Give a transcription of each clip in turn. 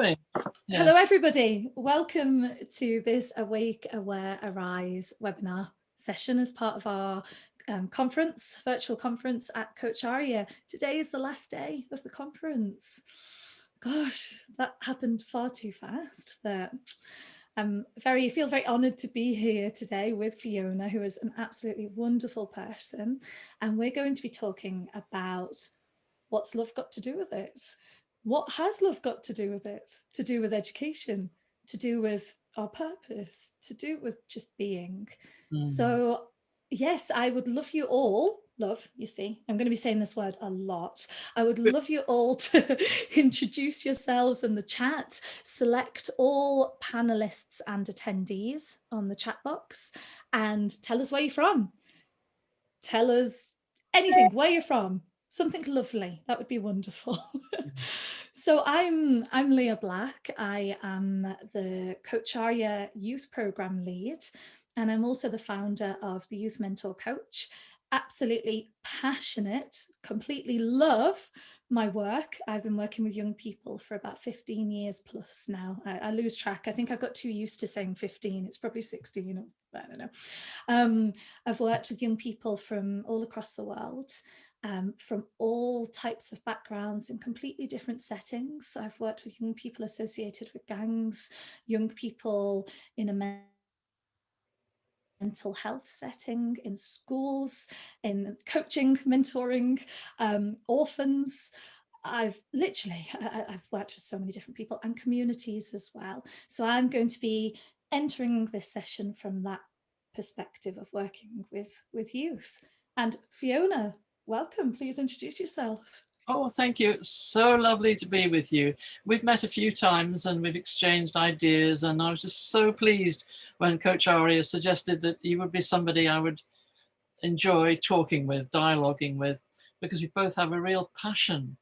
doing? Hello, Yes. everybody. Welcome to this Awake, Aware, Arise webinar session as part of our virtual conference at Coach Aria. Today is the last day of the conference. Gosh, that happened far too fast, but feel very honoured to be here today with Fiona, who is an absolutely wonderful person. And we're going to be talking about what's love got to do with it? What has love got to do with it? To do with education, to do with our purpose, to do with just being. So, yes, I would love you all. Love, you see, I'm going to be saying this word a lot. I would love you all to introduce yourselves in the chat, select all panelists and attendees on the chat box, and tell us where you're from. Tell us anything, where you're from, something lovely. That would be wonderful. So I'm Leah Black. I am the Coach Aria Youth Program Lead, and I'm also the founder of the Youth Mentor Coach. Absolutely passionate, completely love my work. I've been working with young people for about 15 years plus now. I lose track. I think I've got too used to saying 15. It's probably 16. I don't know. I've worked with young people from all across the world. From all types of backgrounds in completely different settings. I've worked with young people associated with gangs, young people in a mental health setting, in schools, in coaching, mentoring, orphans. I've worked with so many different people and communities as well. So I'm going to be entering this session from that perspective of working with youth. And Fiona, welcome. Please introduce yourself. Oh, thank you. So lovely to be with you. We've met a few times and we've exchanged ideas, and I was just so pleased when Coach Aria suggested that you would be somebody I would enjoy talking with, dialoguing with, because we both have a real passion,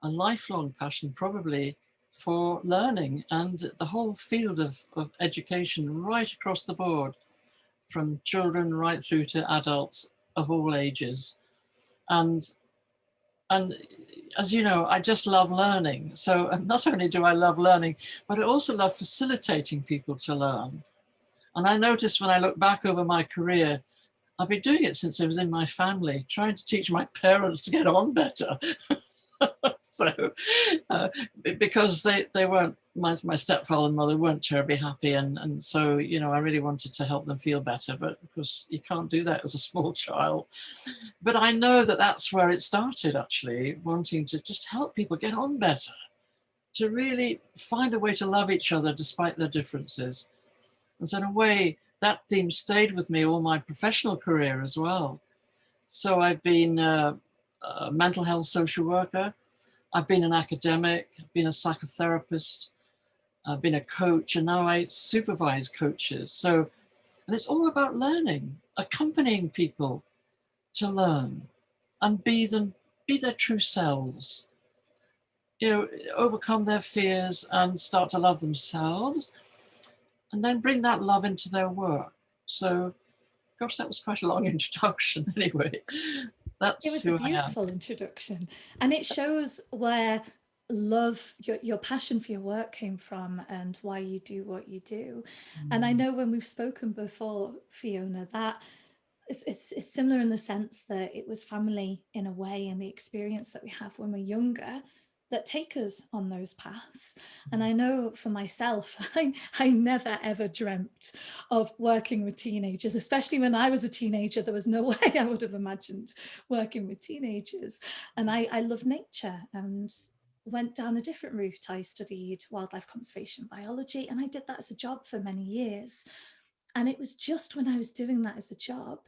a lifelong passion probably, for learning and the whole field of education right across the board, from children right through to adults of all ages. And as you know, I just love learning. So not only do I love learning, but I also love facilitating people to learn. And I noticed when I look back over my career, I've been doing it since I was in my family, trying to teach my parents to get on better. So, because they weren't, my stepfather and mother weren't terribly happy. And so, you know, I really wanted to help them feel better, but of course you can't do that as a small child. But I know that that's where it started, actually, wanting to just help people get on better, to really find a way to love each other despite their differences. And so in a way, that theme stayed with me all my professional career as well. So I've been a mental health social worker, I've been an academic, I've been a psychotherapist, I've been a coach, and now I supervise coaches. So, and it's all about learning, accompanying people to learn and be their true selves. You know, overcome their fears and start to love themselves, and then bring that love into their work. So, gosh, that was quite a long introduction. Anyway, It that's was a who I am. beautiful introduction, and it shows where love, your passion for your work came from and why you do what you do. And I know when we've spoken before, Fiona, that it's similar in the sense that it was family in a way, and the experience that we have when we're younger that take us on those paths. And I know for myself, I never ever dreamt of working with teenagers, especially when I was a teenager. There was no way I would have imagined working with teenagers. And I love nature and went down a different route. I studied wildlife conservation biology, and I did that as a job for many years. And it was just when I was doing that as a job,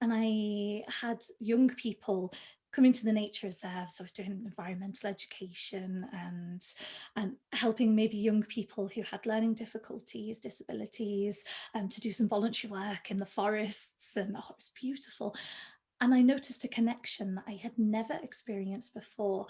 and I had young people coming to the nature reserves. So I was doing environmental education and helping maybe young people who had learning difficulties, disabilities, to do some voluntary work in the forests. And oh, it was beautiful. And I noticed a connection that I had never experienced before.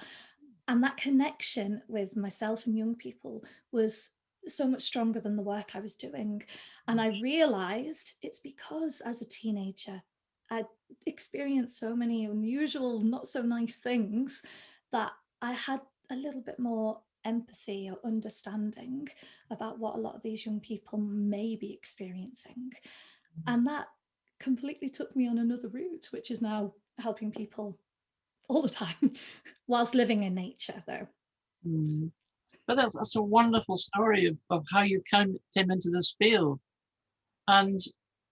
And that connection with myself and young people was so much stronger than the work I was doing. And I realized it's because as a teenager, I experienced so many unusual, not so nice things that I had a little bit more empathy or understanding about what a lot of these young people may be experiencing. And that completely took me on another route, which is now helping people all the time whilst living in nature, though. Mm. But that's a wonderful story of how you came into this field. And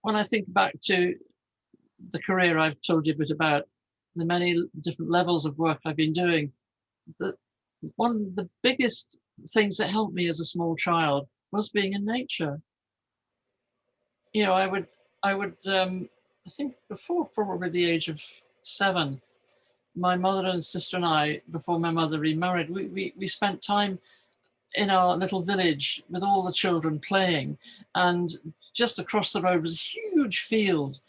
when I think back to the career I've told you a bit about, the many different levels of work I've been doing, the, one of the biggest things that helped me as a small child was being in nature. You know, I think before probably the age of 7, my mother and sister and I, before my mother remarried, we spent time in our little village with all the children playing, and just across the road was a huge field,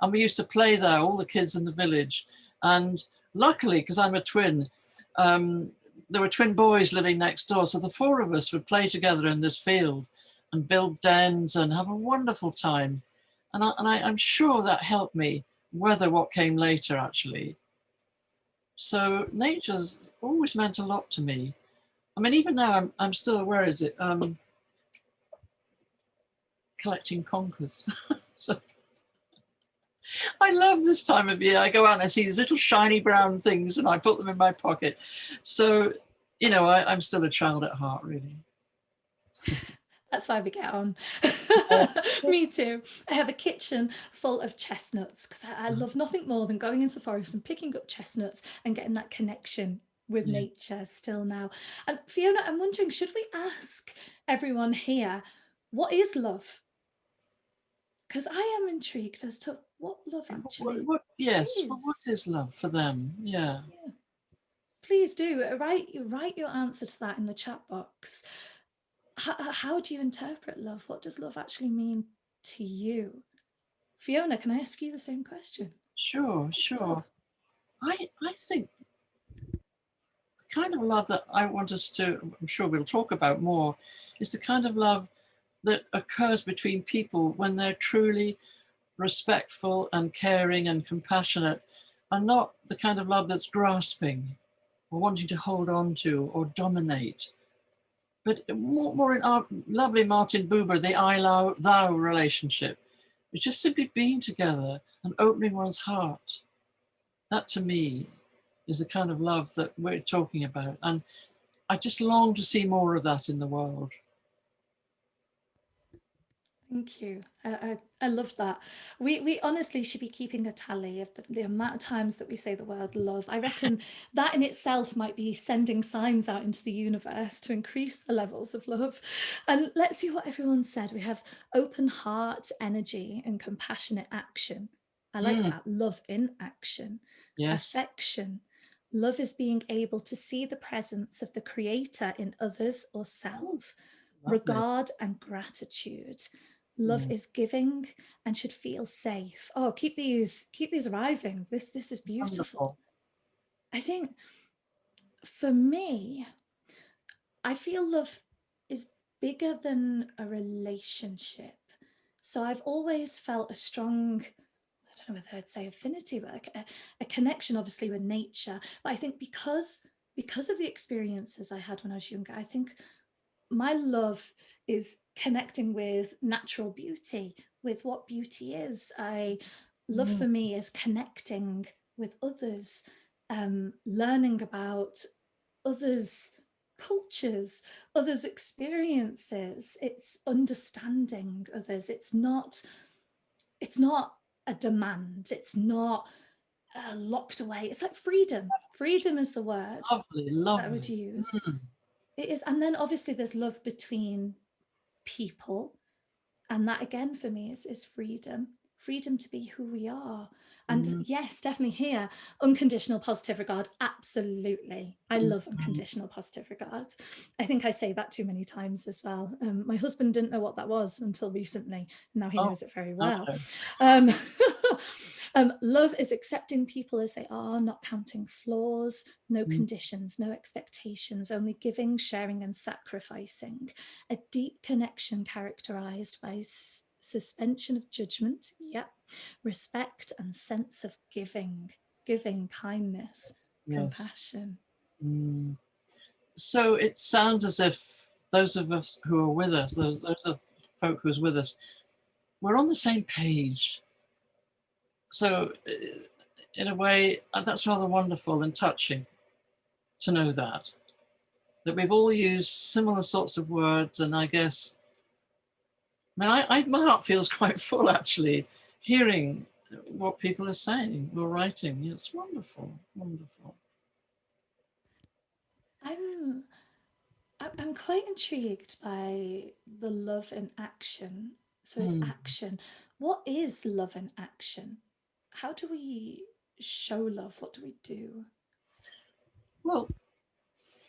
and we used to play there, all the kids in the village. And luckily, because I'm a twin, there were twin boys living next door, so the 4 of us would play together in this field and build dens and have a wonderful time. And I'm sure that helped me weather what came later, actually. So nature's always meant a lot to me. I mean, even now, I'm still, where is it? Collecting conkers. So I love this time of year. I go out and I see these little shiny brown things and I put them in my pocket. So, you know, I'm still a child at heart, really. That's why we get on. Yeah. Me too. I have a kitchen full of chestnuts because I love nothing more than going into the forest and picking up chestnuts and getting that connection with Yeah. nature still now. And Fiona, I'm wondering, should we ask everyone here, what is love? Because I am intrigued as to what love actually Yes, what is. is love for them? Yeah. Yeah. Please do write your answer to that in the chat box. How do you interpret love? What does love actually mean to you? Fiona, can I ask you the same question? Sure, What's sure. love? I think the kind of love that I want us to, I'm sure we'll talk about more, is the kind of love that occurs between people when they're truly respectful and caring and compassionate, and not the kind of love that's grasping or wanting to hold on to or dominate. But more in our lovely Martin Buber, the I-thou relationship. It's just simply being together and opening one's heart. That to me is the kind of love that we're talking about. And I just long to see more of that in the world. Thank you. I love that. We honestly should be keeping a tally of the amount of times that we say the word love. I reckon that in itself might be sending signs out into the universe to increase the levels of love. And let's see what everyone said. We have open heart, energy, and compassionate action. I like that. Love in action. Yes. Affection. Love is being able to see the presence of the creator in others or self. Lovely. Regard and gratitude. Love is giving and should feel safe. Oh, keep these arriving. This is beautiful. Wonderful. I think for me, I feel love is bigger than a relationship. So I've always felt a strong, I don't know whether I'd say affinity, but a connection obviously with nature. But I think because of the experiences I had when I was younger, I think my love is connecting with natural beauty, with what beauty is. Love for me is connecting with others, learning about others' cultures, others' experiences. It's understanding others. It's not a demand. It's not locked away. It's like freedom. Freedom is the word Lovely, that I would lovely. use. It is, and then obviously there's love between people, and that again for me is freedom to be who we are. And yes, definitely here, unconditional positive regard, absolutely. I love unconditional positive regard. I think I say that too many times as well. My husband didn't know what that was until recently. Now he knows it very well. Okay. Love is accepting people as they are, not counting flaws, no conditions, no expectations, only giving, sharing, and sacrificing. A deep connection characterized by suspension of judgment, respect and sense of giving, kindness, Yes. compassion. So it sounds as if those of us who are with us, those of folk who's with us, we're on the same page. So in a way, that's rather wonderful and touching to know that we've all used similar sorts of words. And I guess, my heart feels quite full actually, hearing what people are saying or writing. It's wonderful, wonderful. I'm I'm quite intrigued by the love in action. So it's Hmm. action. What is love in action? How do we show love? What do we do? Well,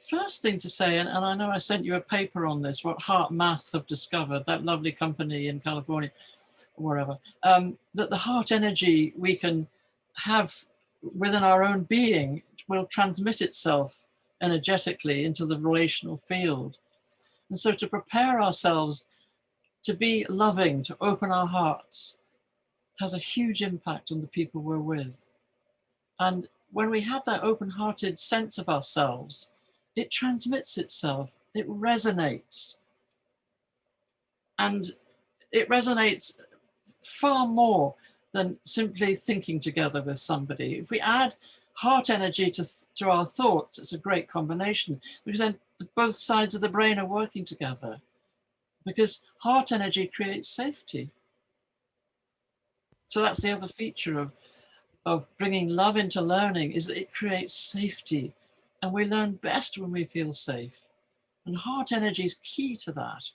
first thing to say, and I know I sent you a paper on this, what Heart Math have discovered, that lovely company in California, or wherever, that the heart energy we can have within our own being will transmit itself energetically into the relational field. And so to prepare ourselves to be loving, to open our hearts, has a huge impact on the people we're with. And when we have that open-hearted sense of ourselves, it transmits itself, it resonates. And it resonates far more than simply thinking together with somebody. If we add heart energy to our thoughts, it's a great combination, because then both sides of the brain are working together. Because heart energy creates safety. So that's the other feature of bringing love into learning, is that it creates safety. And we learn best when we feel safe. And heart energy is key to that.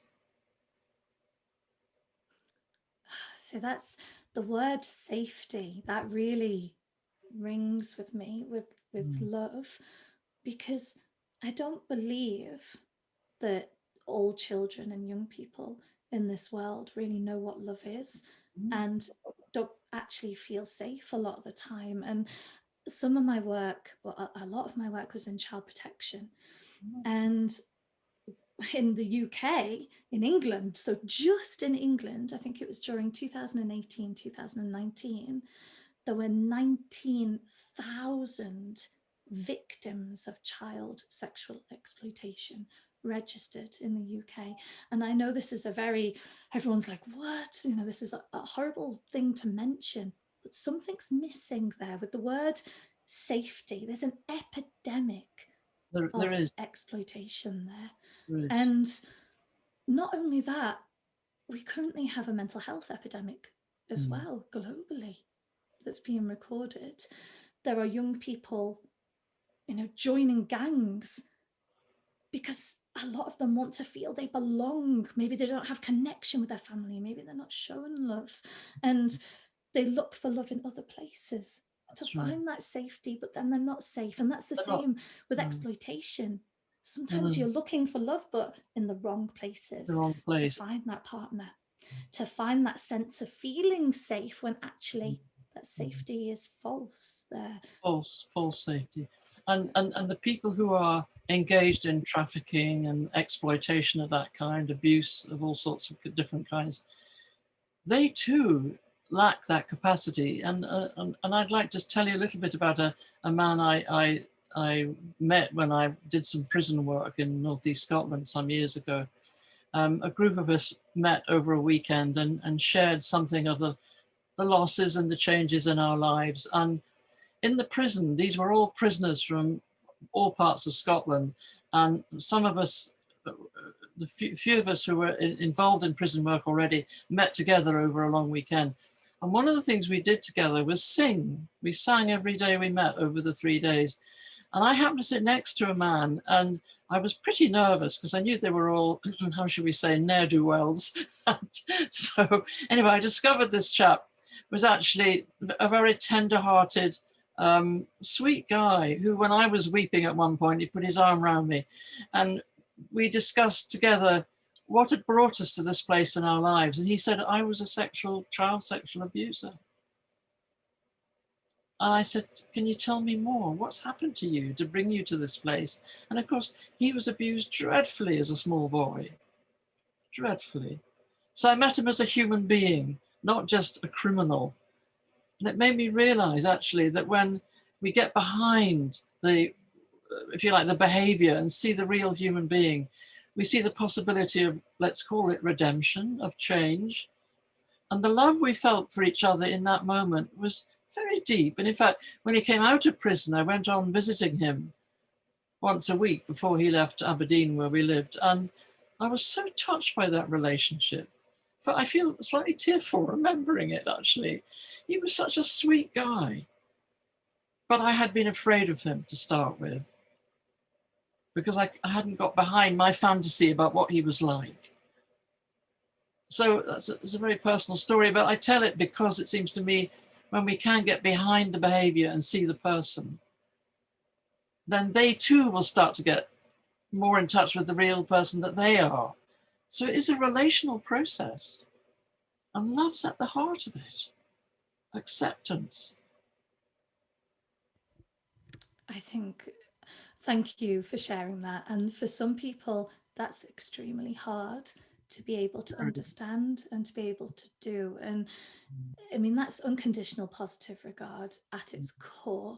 So that's the word safety. That really rings with me with Mm. love, because I don't believe that all children and young people in this world really know what love is and don't actually feel safe a lot of the time. And some of my work, well, a lot of my work was in child protection. And in the UK, in England, so just in England, I think it was during 2018, 2019, there were 19,000 victims of child sexual exploitation registered in the UK. And I know this is everyone's like, what? This is a horrible thing to mention, but something's missing there with the word safety. There's an epidemic There of is. exploitation there. There is. And not only that, we currently have a mental health epidemic as well globally that's being recorded. There are young people, joining gangs because a lot of them want to feel they belong. Maybe they don't have connection with their family. Maybe they're not shown love. And they look for love in other places to That's right. find that safety, but then they're not safe. And that's the They're not. same with Mm. exploitation. Sometimes Mm. you're looking for love, but in the wrong The places wrong to place. find that partner, to find that sense of feeling safe when actually that safety is false there. False safety. And the people who are engaged in trafficking and exploitation of that kind, abuse of all sorts of different kinds, they too lack that capacity. And I'd like to tell you a little bit about a man I met when I did some prison work in northeast Scotland some years ago. A group of us met over a weekend and shared something of the losses and the changes in our lives. And in the prison, these were all prisoners from all parts of Scotland. And some of us, the few of us who were involved in prison work already, met together over a long weekend. And one of the things we did together was sing. We sang every day we met over the 3 days. And I happened to sit next to a man, and I was pretty nervous because I knew they were all, how should we say, ne'er-do-wells. So anyway, I discovered this chap was actually a very tender-hearted, sweet guy who, when I was weeping at one point, he put his arm around me, and we discussed together what had brought us to this place in our lives. And he said, I was a child sexual abuser. And I said, can you tell me more? What's happened to you to bring you to this place? And of course, he was abused dreadfully as a small boy, dreadfully. So I met him as a human being, not just a criminal. And it made me realize actually that when we get behind the if you like, the behavior and see the real human being, we see the possibility of, let's call it redemption, of change. And the love we felt for each other in that moment was very deep. And in fact, when he came out of prison, I went on visiting him once a week before he left Aberdeen, where we lived. And I was so touched by that relationship. But I feel slightly tearful remembering it, actually. He was such a sweet guy. But I had been afraid of him to start with, because I hadn't got behind my fantasy about what he was like. So it's a very personal story, but I tell it because it seems to me when we can get behind the behavior and see the person, then they too will start to get more in touch with the real person that they are. So it is a relational process, and love's at the heart of it. Acceptance. I think, thank you for sharing that. And for some people, that's extremely hard to be able to understand and to be able to do. And I mean, that's unconditional positive regard at its core.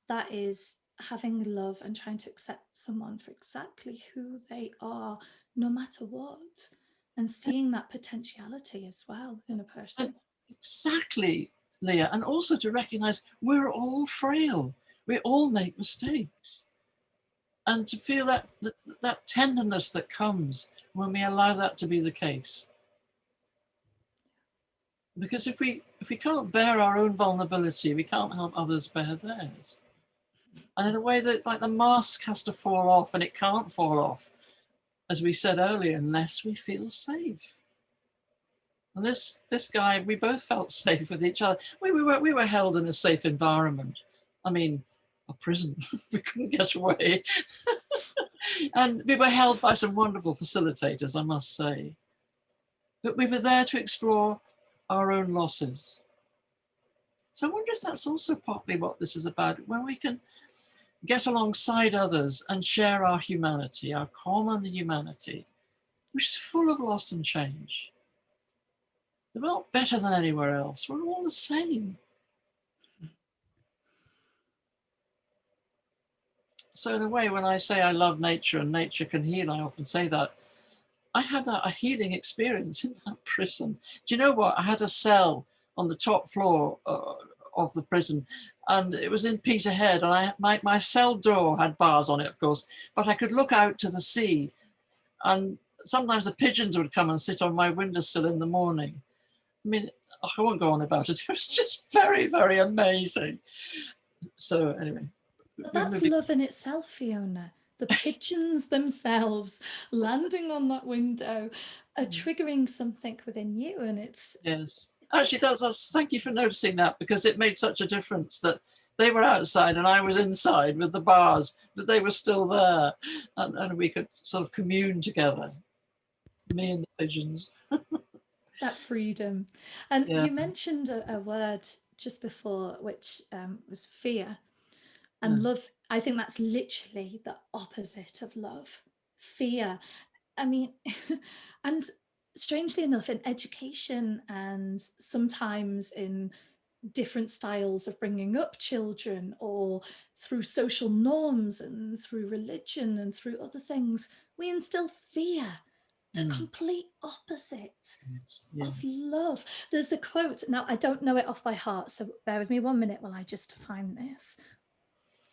That is having love and trying to accept someone for exactly who they are, no matter what, and seeing that potentiality as well in a person. Exactly, Leah. And also to recognize we're all frail. We all make mistakes. And to feel that tenderness that comes when we allow that to be the case. Because if we can't bear our own vulnerability, we can't help others bear theirs. And in a way that, like, the mask has to fall off, and it can't fall off, as we said earlier, unless we feel safe. And this guy, we both felt safe with each other. We were held in a safe environment. I mean, a prison. We couldn't get away. And we were held by some wonderful facilitators, I must say. But we were there to explore our own losses. So I wonder if that's also partly what this is about, when we can get alongside others and share our humanity, our common humanity, which is full of loss and change. We're not better than anywhere else. We're all the same. So in a way, when I say I love nature and nature can heal, I often say that. I had a healing experience in that prison. Do you know what? I had a cell on the top floor of the prison, and it was in Peterhead, and my cell door had bars on it, of course, but I could look out to the sea, and sometimes the pigeons would come and sit on my windowsill in the morning. I mean, I won't go on about it. It was just very, very amazing. So anyway. But that's love in itself, Fiona. The pigeons themselves landing on that window are triggering something within you, and it's... Yes. Actually, that's thank you for noticing that, because it made such a difference that they were outside and I was inside with the bars, but they were still there, and we could sort of commune together, me and the pigeons. that freedom. And Yeah. you mentioned a word just before, which was fear. And love, I think that's literally the opposite of love. Fear. I mean, and strangely enough, in education and sometimes in different styles of bringing up children, or through social norms and through religion and through other things, we instill fear, the complete opposite of love. There's a quote, now I don't know it off by heart, so bear with me 1 minute while I just find this.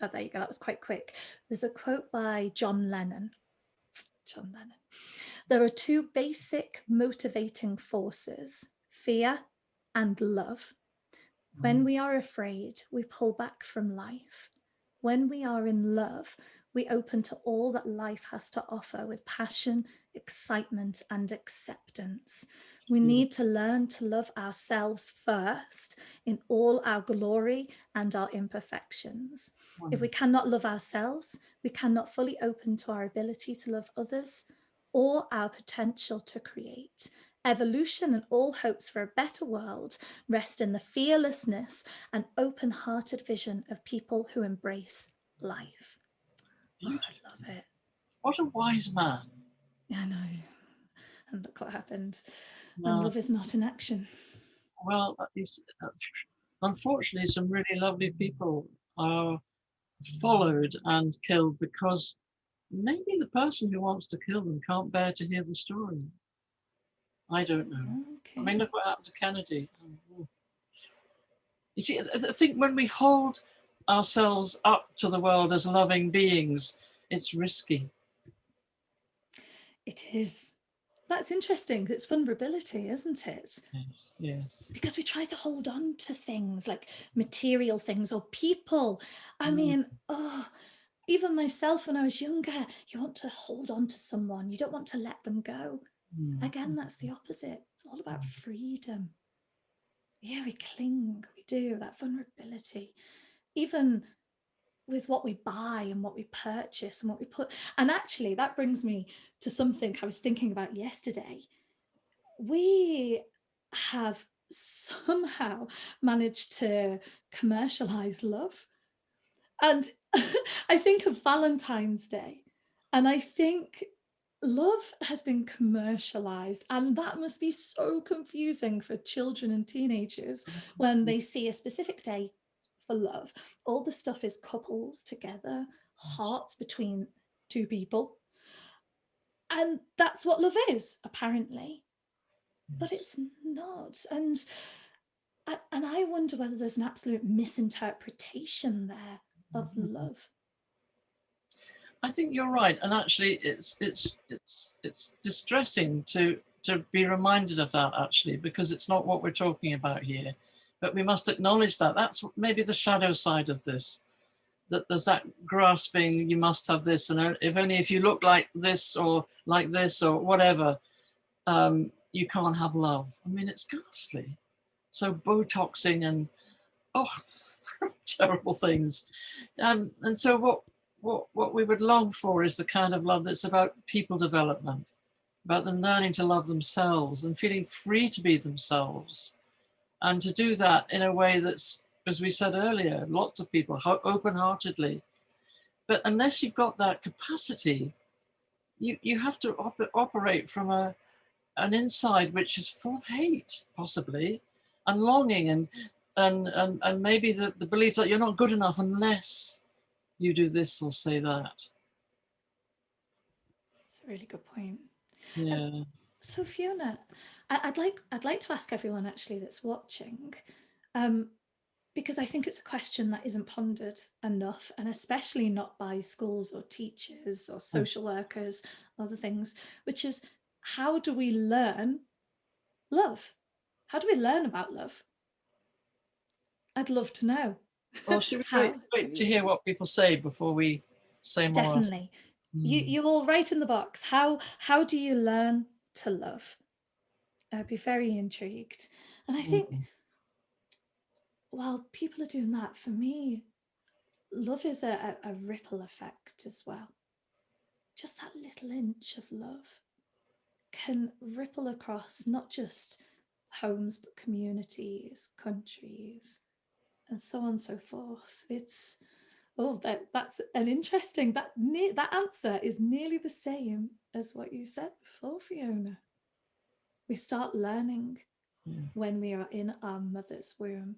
Oh, there you go, that was quite quick. There's a quote by John Lennon. John Lennon. There are two basic motivating forces, fear and love. When we are afraid, we pull back from life. When we are in love, we open to all that life has to offer with passion, excitement, and acceptance. We need to learn to love ourselves first in all our glory and our imperfections. If we cannot love ourselves, we cannot fully open to our ability to love others or our potential to create. Evolution and all hopes for a better world rest in the fearlessness and open-hearted vision of people who embrace life. Oh, I love it. What a wise man. I know. And look what happened. And love is not in action. Well, unfortunately, some really lovely people are followed and killed because maybe the person who wants to kill them can't bear to hear the story. I don't know. I mean, Okay. look what happened to Kennedy. You see, I think when we hold ourselves up to the world as loving beings, it's risky. It is. That's interesting. It's vulnerability, isn't it? Yes, yes. Because we try to hold on to things like material things or people. I Mm, mean, oh, even myself when I was younger, you want to hold on to someone, you don't want to let them go. mm, Again, that's the opposite. It's all about freedom. Yeah, we cling, we do, that vulnerability. Even with what we buy and what we purchase and what we put. And actually, that brings me to something I was thinking about yesterday. We have somehow managed to commercialize love. And I think of Valentine's Day, and I think love has been commercialized, and that must be so confusing for children and teenagers when they see a specific day for love. All the stuff is couples together, hearts between two people, and that's what love is, apparently. But yes. it's not. And I wonder whether there's an absolute misinterpretation there of love. I think you're right, and actually, it's distressing to be reminded of that actually, because it's not what we're talking about here. But we must acknowledge that that's maybe the shadow side of this. That there's that grasping, you must have this, and if only if you look like this or whatever, you can't have love. I mean, it's ghastly. So Botoxing and oh, terrible things. And so what we would long for is the kind of love that's about people development, about them learning to love themselves and feeling free to be themselves, and to do that in a way that's, as we said earlier, lots of people open-heartedly. But unless you've got that capacity, you have to operate from an inside which is full of hate, possibly, and longing, and maybe the belief that you're not good enough unless you do this or say that. It's a really good point. And Yeah. so Fiona, I'd like to ask everyone actually that's watching, um, because I think it's a question that isn't pondered enough, and especially not by schools or teachers or social workers, other things, which is how do we learn love? How do we learn about love? I'd love to know. Well, should we How do wait to we? hear what people say before we say more? Definitely. You Hmm. you all write in the box. How do you learn to love? I'd be very intrigued. And I think Hmm. while people are doing that, for me, love is a ripple effect as well. Just that little inch of love can ripple across not just homes, but communities, countries, and so on and so forth. It's that's an interesting that answer is nearly the same as what you said before, Fiona. We start learning Yeah, when we are in our mother's womb.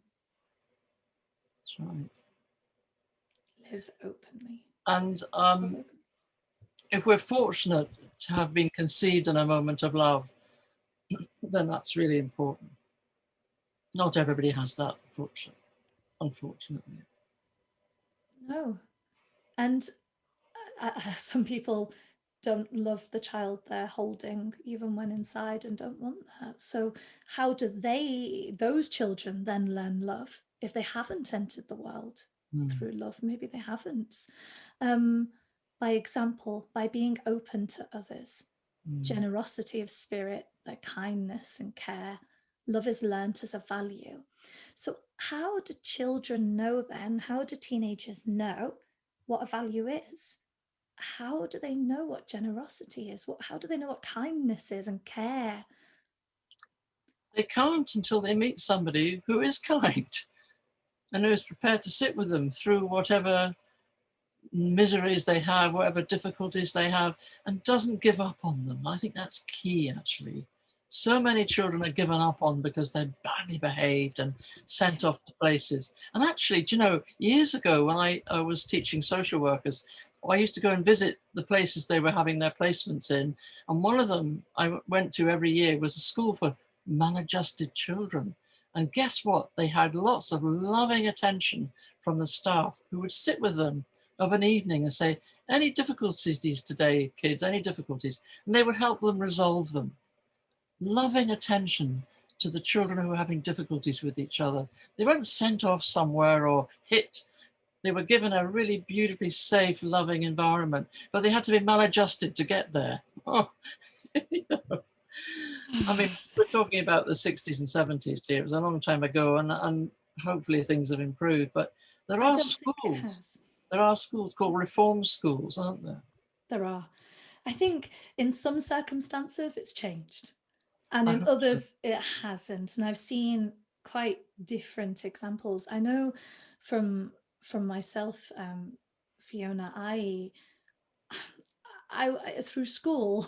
that's right. Live openly. And Love open. if we're fortunate to have been conceived in a moment of love, then that's really important. Not everybody has that fortune, unfortunately. No. And some people don't love the child they're holding even when inside and don't want that. So how do those children then learn love if they haven't entered the world Mm, through love? Maybe they haven't. um, by example, by being open to others, mm. generosity of spirit, their kindness and care. Love is learnt as a value. So how do children know then? How do teenagers know what a value is? How do they know what generosity is? How do they know what kindness is and care? They can't until they meet somebody who is kind and who is prepared to sit with them through whatever miseries they have, whatever difficulties they have, and doesn't give up on them. I think that's key, actually. so many children are given up on because they're badly behaved and sent off to places. And actually, do you know, years ago when I was teaching social workers, I used to go and visit the places they were having their placements in. And one of them I went to every year was a school for maladjusted children. And guess what? They had lots of loving attention from the staff who would sit with them of an evening and say, any difficulties today, kids, any difficulties? And they would help them resolve them. Loving attention to the children who were having difficulties with each other. They weren't sent off somewhere or hit. They were given a really beautifully safe, loving environment, but they had to be maladjusted to get there. Oh, you know. I mean, we're talking about the 60s and 70s here. It was a long time ago, and hopefully things have improved. But there I are don't think it schools. has. There are schools called reform schools, aren't there? There are. I think in some circumstances it's changed, and I in hope so. others it hasn't. And I've seen quite different examples. I know from myself, Fiona, through school,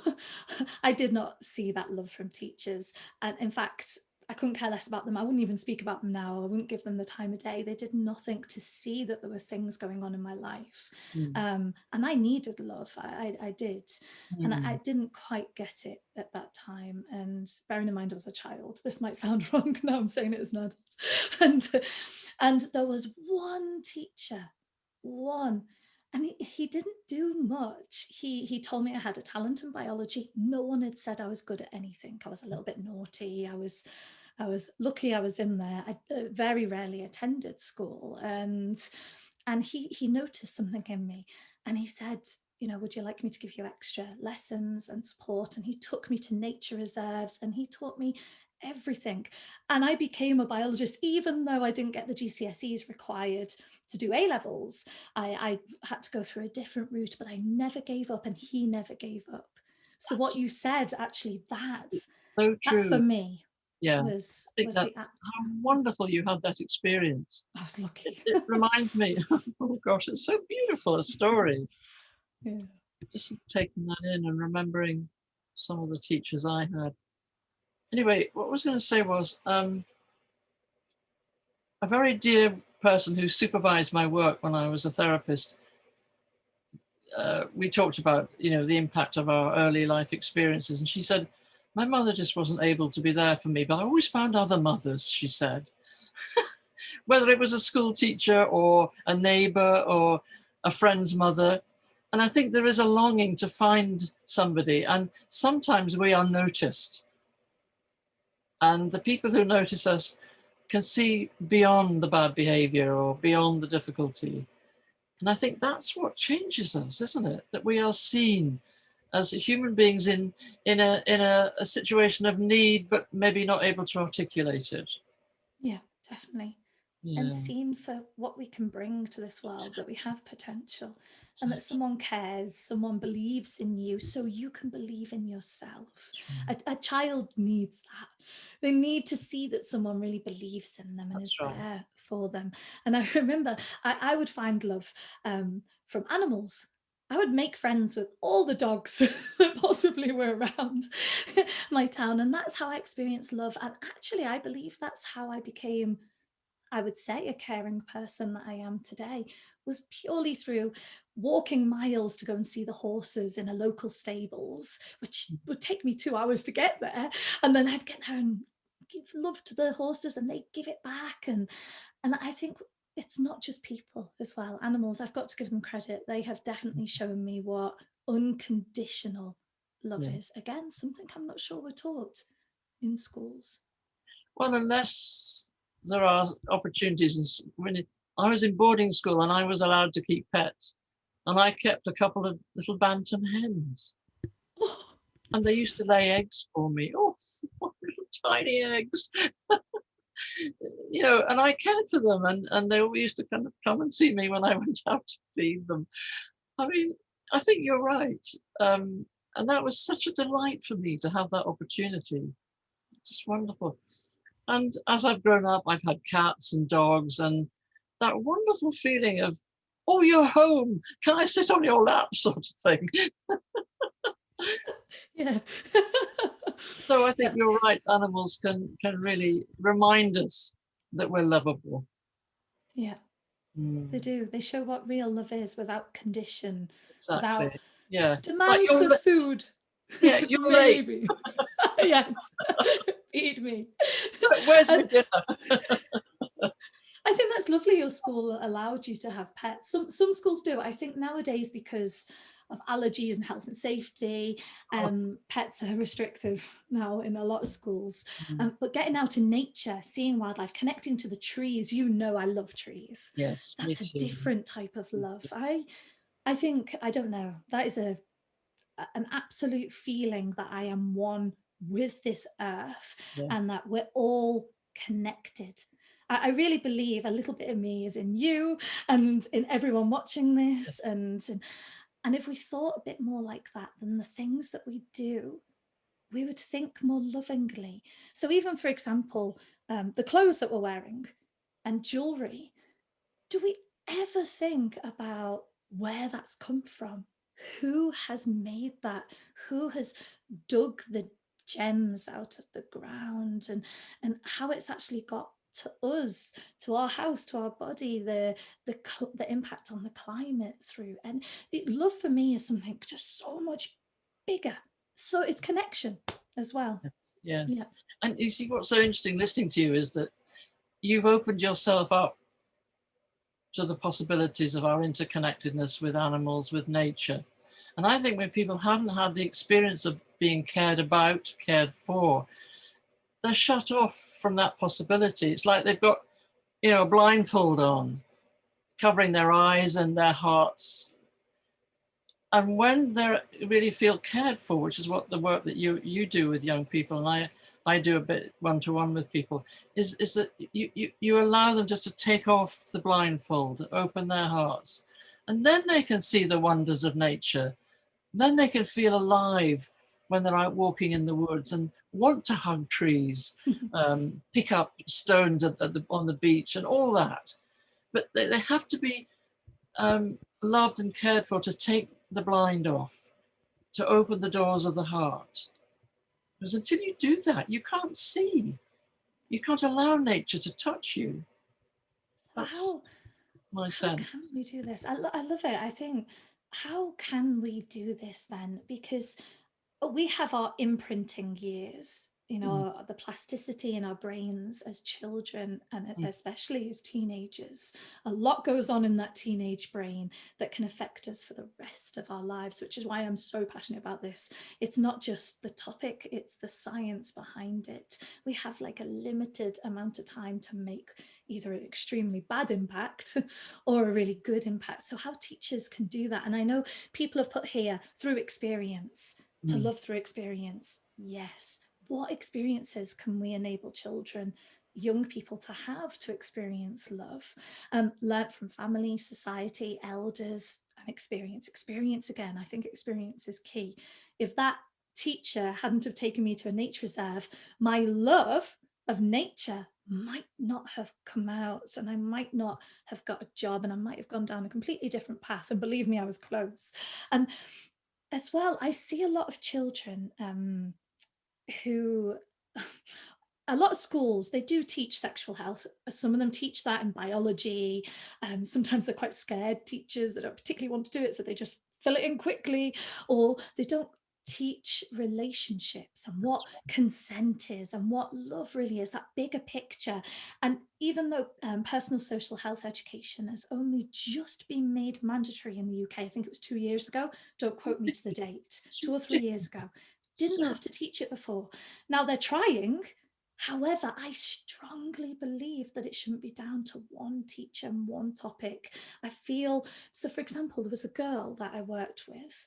I did not see that love from teachers, and in fact, I couldn't care less about them. I wouldn't even speak about them now. I wouldn't give them the time of day. They did nothing to see that there were things going on in my life, Mm. and I needed love. I did, and I Mm. didn't quite get it at that time. And bearing in mind I was a child, this might sound wrong now. I'm saying it as an adult, and there was one teacher, one. And he didn't do much. He told me I had a talent in biology. No one had said I was good at anything. I was a little bit naughty. I was lucky I was in there. I very rarely attended school, and he noticed something in me, and he said, you know, would you like me to give you extra lessons and support? And he took me to nature reserves, and he taught me everything. And I became a biologist, even though I didn't get the GCSEs required to do A levels. I had to go through a different route, but I never gave up, and he never gave up. So what you said, actually, So that for true. me Yeah. I was think the that's how wonderful you had that experience. I was lucky. It reminds me, oh gosh, it's so beautiful a story. Yeah. Just taking that in and remembering some of the teachers I had. Anyway, what I was going to say was a very dear person who supervised my work when I was a therapist. We talked about, you know, the impact of our early life experiences, and she said, my mother just wasn't able to be there for me, but I always found other mothers, she said. Whether it was a school teacher or a neighbor or a friend's mother. And I think there is a longing to find somebody, and sometimes we are noticed. And the people who notice us can see beyond the bad behavior or beyond the difficulty. And I think that's what changes us, isn't it? That we are seen as human beings in a situation of need, but maybe not able to articulate it. Yeah, definitely. And Yeah. seen for what we can bring to this world, that we have potential, and that someone cares, someone believes in you, so you can believe in yourself. A child needs that. They need to see that someone really believes in them and That's is right. there for them. And I remember I would find love from animals. I would make friends with all the dogs that possibly were around my town. And that's how I experienced love. And actually, I believe that's how I became, I would say, a caring person that I am today, was purely through walking miles to go and see the horses in a local stables, which would take me 2 hours to get there. And then I'd get there and give love to the horses, and they give it back. And I think it's not just people as well. Animals, I've got to give them credit. They have definitely shown me what unconditional love Yeah. is. Again, something I'm not sure we're taught in schools. Well, unless there are opportunities. When I was in boarding school and I was allowed to keep pets, and I kept a couple of little bantam hens, and they used to lay eggs for me. Oh, little tiny eggs. You know, and I cared for them, and they always used to kind of come and see me when I went out to feed them. I mean, I think you're right. And that was such a delight for me to have that opportunity. Just wonderful. And as I've grown up, I've had cats and dogs, and that wonderful feeling of, oh, you're home. Can I sit on your lap, sort of thing. Yeah. So I think But you're right. Animals can really remind us that we're lovable. yeah, they Mm, do. They show what real love is without condition, without exactly. Yeah. Like demand for food. yeah, you're late. Maybe. Yes. Feed me. Where's my And dinner? I think that's lovely your school allowed you to have pets. Some schools do. I think nowadays, because of allergies and health and safety, pets are restrictive now in a lot of schools. Mm, But getting out in nature, seeing wildlife, connecting to the trees, you know I love trees. yes, me That's a too. different type of love. I think, I don't know, that is an absolute feeling that I am one with this earth Yeah. and that we're all connected. I really believe a little bit of me is in you and in everyone watching this. And if we thought a bit more like that, then the things that we do, we would think more lovingly. So even, for example, the clothes that we're wearing and jewelry, do we ever think about where that's come from? Who has made that? Who has dug the gems out of the ground, and how it's actually got to us, to our house, to our body, the impact on the climate through. And love for me is something just so much bigger. So it's connection as well. Yeah. Yes. And you see, what's so interesting listening to you is that you've opened yourself up to the possibilities of our interconnectedness with animals, with nature. And I think when people haven't had the experience of being cared about, cared for, they're shut off from that possibility. It's like they've got, a blindfold on, covering their eyes and their hearts. And when they really feel cared for, which is what the work that you do with young people, and I do a bit one-to-one with people, is that you allow them just to take off the blindfold, open their hearts, and then they can see the wonders of nature. Then they can feel alive when they're out walking in the woods and want to hug trees, pick up stones on the beach and all that. But they have to be loved and cared for to take the blind off, to open the doors of the heart. Because until you do that, you can't see. You can't allow nature to touch you. So That's my how sense. can we do this? I love it. I think, how can we do this then? Because we have our imprinting years, Mm, the plasticity in our brains as children and mm, especially as teenagers. A lot goes on in that teenage brain that can affect us for the rest of our lives, which is why I'm so passionate about this. It's not just the topic, it's the science behind it. We have like a limited amount of time to make either an extremely bad impact or a really good impact. So how teachers can do that. And I know people have put here through experience, to mm, love through experience. Yes. What experiences can we enable children, young people to have to experience love? Learn from family, society, elders, and experience. Experience again. I think experience is key. If that teacher hadn't have taken me to a nature reserve, my love of nature might not have come out, and I might not have got a job, and I might have gone down a completely different path. And believe me, I was close. And as well, I see a lot of children who a lot of schools, they do teach sexual health. Some of them teach that in biology. Sometimes they're quite scared teachers that don't particularly want to do it, so they just fill it in quickly, or they don't teach relationships and what consent is and what love really is, that bigger picture. And even though personal social health education has only just been made mandatory in the UK, I think it was 2 years ago, don't quote me to the date, 2 or 3 years ago, didn't So have to teach it before. Now they're trying. However, I strongly believe that it shouldn't be down to one teacher and one topic. I feel, so for example, there was a girl that I worked with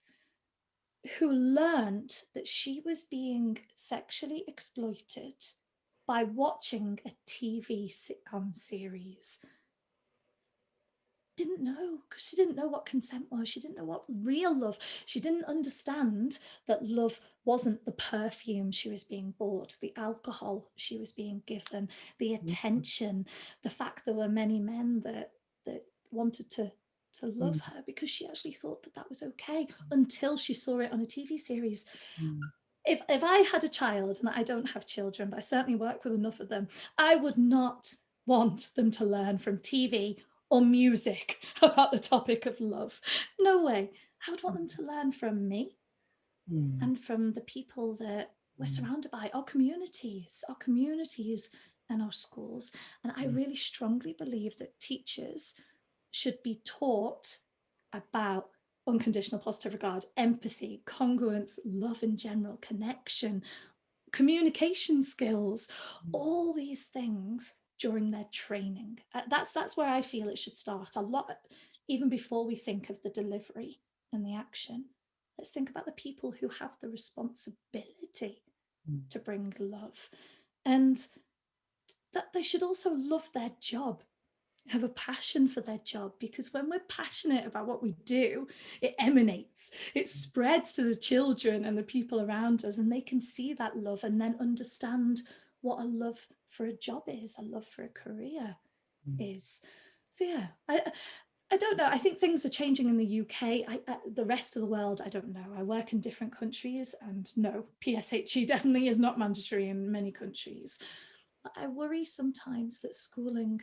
who learned that she was being sexually exploited by watching a TV sitcom series. Didn't know, because she didn't know what consent was. She didn't know what real love. She didn't understand that love wasn't the perfume she was being bought, the alcohol she was being given, the attention, the fact there were many men that wanted to love mm, her because she actually thought that that was okay until she saw it on a TV series. mm. if I had a child, and I don't have children, but I certainly work with enough of them, I would not want them to learn from TV or music about the topic of love. No way. I would want them to learn from me Mm. and from the people that we're surrounded by, our communities and our schools. And I really strongly believe that teachers should be taught about unconditional positive regard, empathy, congruence, love in general, connection, communication skills, all these things during their training. That's where I feel it should start a lot, even before we think of the delivery and the action. Let's think about the people who have the responsibility to bring love, and that they should also love their job, have a passion for their job, because when we're passionate about what we do, it emanates, it spreads to the children and the people around us, and they can see that love and then understand what a love for a job is, a love for a career is. So yeah, I don't know. I think things are changing in the UK. The rest of the world, I don't know. I work in different countries, and no, PSHE definitely is not mandatory in many countries. But I worry sometimes that schooling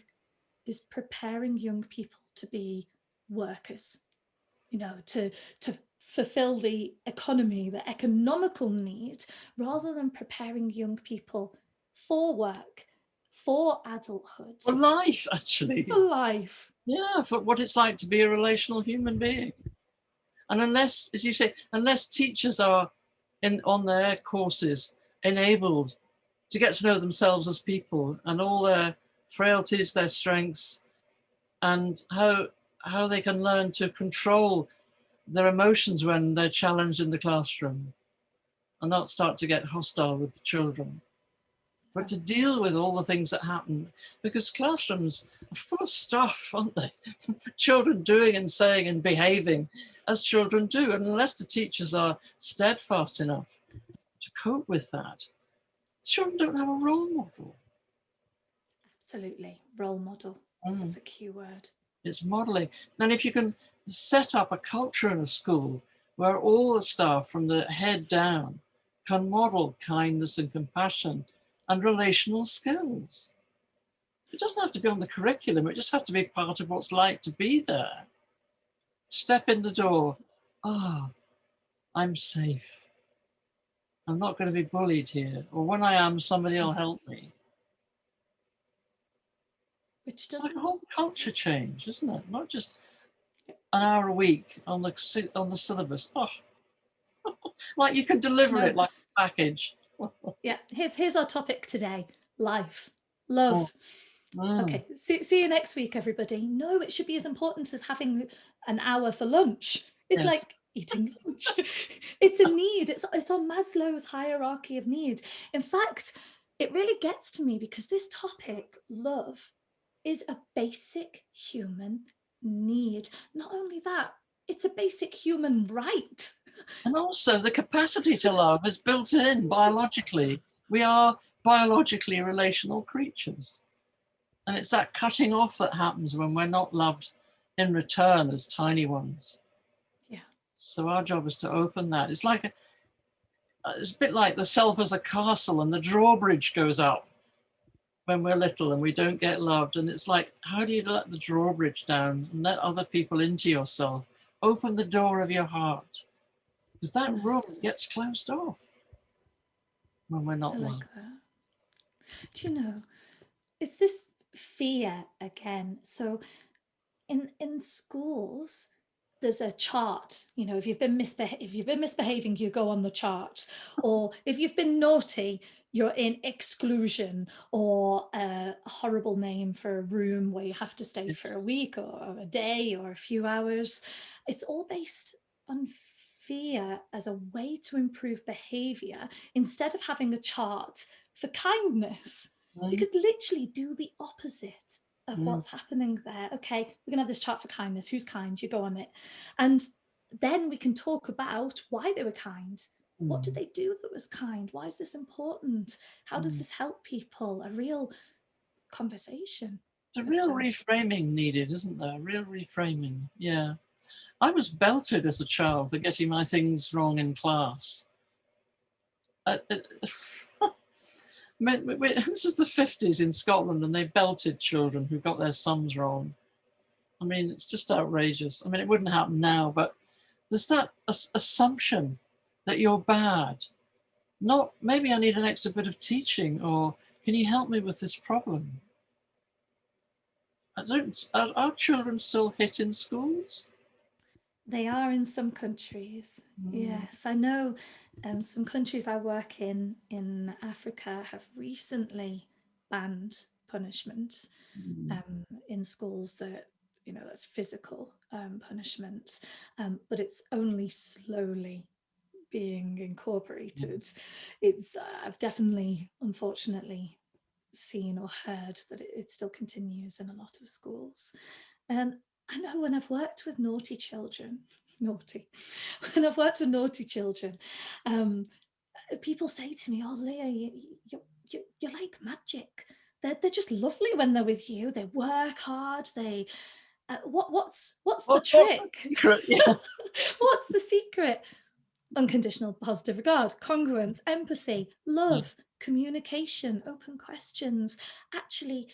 is preparing young people to be workers, to fulfill the economy, the economical need, rather than preparing young people for work, for adulthood, For life, actually. for life. Yeah, for what it's like to be a relational human being. And unless, as you say, unless teachers are on their courses enabled to get to know themselves as people and all their frailties, their strengths, and how they can learn to control their emotions when they're challenged in the classroom and not start to get hostile with the children, but to deal with all the things that happen, because classrooms are full of stuff, aren't they? Children doing and saying and behaving as children do. And unless the teachers are steadfast enough to cope with that, children don't have a role model. Absolutely. Role model. That's a key word. It's modeling. And if you can set up a culture in a school where all the staff from the head down can model kindness and compassion and relational skills. It doesn't have to be on the curriculum. It just has to be part of what's like to be there. Step in the door. Ah, I'm safe. I'm not going to be bullied here. Or when I am, somebody will help me. Which It's like a doesn't. whole culture change, isn't it? Not just an hour a week on the syllabus. Oh, like you can deliver it like a package. Yeah, here's our topic today: life, Oh, love. Okay, see you next week, everybody. No, it should be as important as having an hour for lunch. It's yes. like eating lunch. It's a need. It's on Maslow's hierarchy of need. In fact, it really gets to me because this topic, love, is a basic human need. Not only that, it's a basic human right. And also the capacity to love is built in biologically. We are biologically relational creatures. And it's that cutting off that happens when we're not loved in return as tiny ones. Yeah. So our job is to open that. It's like it's a bit like the self as a castle and the drawbridge goes up when we're little and we don't get loved. And it's like, how do you let the drawbridge down and let other people into yourself? Open the door of your heart, because that room gets closed off when we're not I loved. like that. Do you know, it's this fear again. So in schools, there's a chart. If you've been misbehaving, you go on the chart. Or if you've been naughty, you're in exclusion, or a horrible name for a room where you have to stay for a week or a day or a few hours. It's all based on fear as a way to improve behavior instead of having a chart for kindness. You could literally do the opposite of what's happening there. Okay, we're gonna have this chart for kindness. Who's kind? You go on it. And then we can talk about why they were kind. What did they do that was kind? Why is this important? How does this help people? A real conversation. There's a real reframing needed, isn't there? Real reframing. Yeah. I was belted as a child for getting my things wrong in class. This is the 50s in Scotland, and they belted children who got their sums wrong. I mean, it's just outrageous. I mean, it wouldn't happen now, but there's that assumption that you're bad. Not, maybe I need an extra bit of teaching, or can you help me with this problem? Are children still hit in schools? They are in some countries. Yes, I know some countries I work in Africa have recently banned punishment in schools that, that's physical punishment, but it's only slowly being incorporated. It's I've definitely, unfortunately, seen or heard that it still continues in a lot of schools. And I know when I've worked with naughty children, when I've worked with naughty children, people say to me, "Oh, Leah, you're like magic. They're just lovely when they're with you. They work hard. They what's the What's the trick? secret? Yeah. What's the secret? Unconditional positive regard, congruence, empathy, love, communication, open questions, actually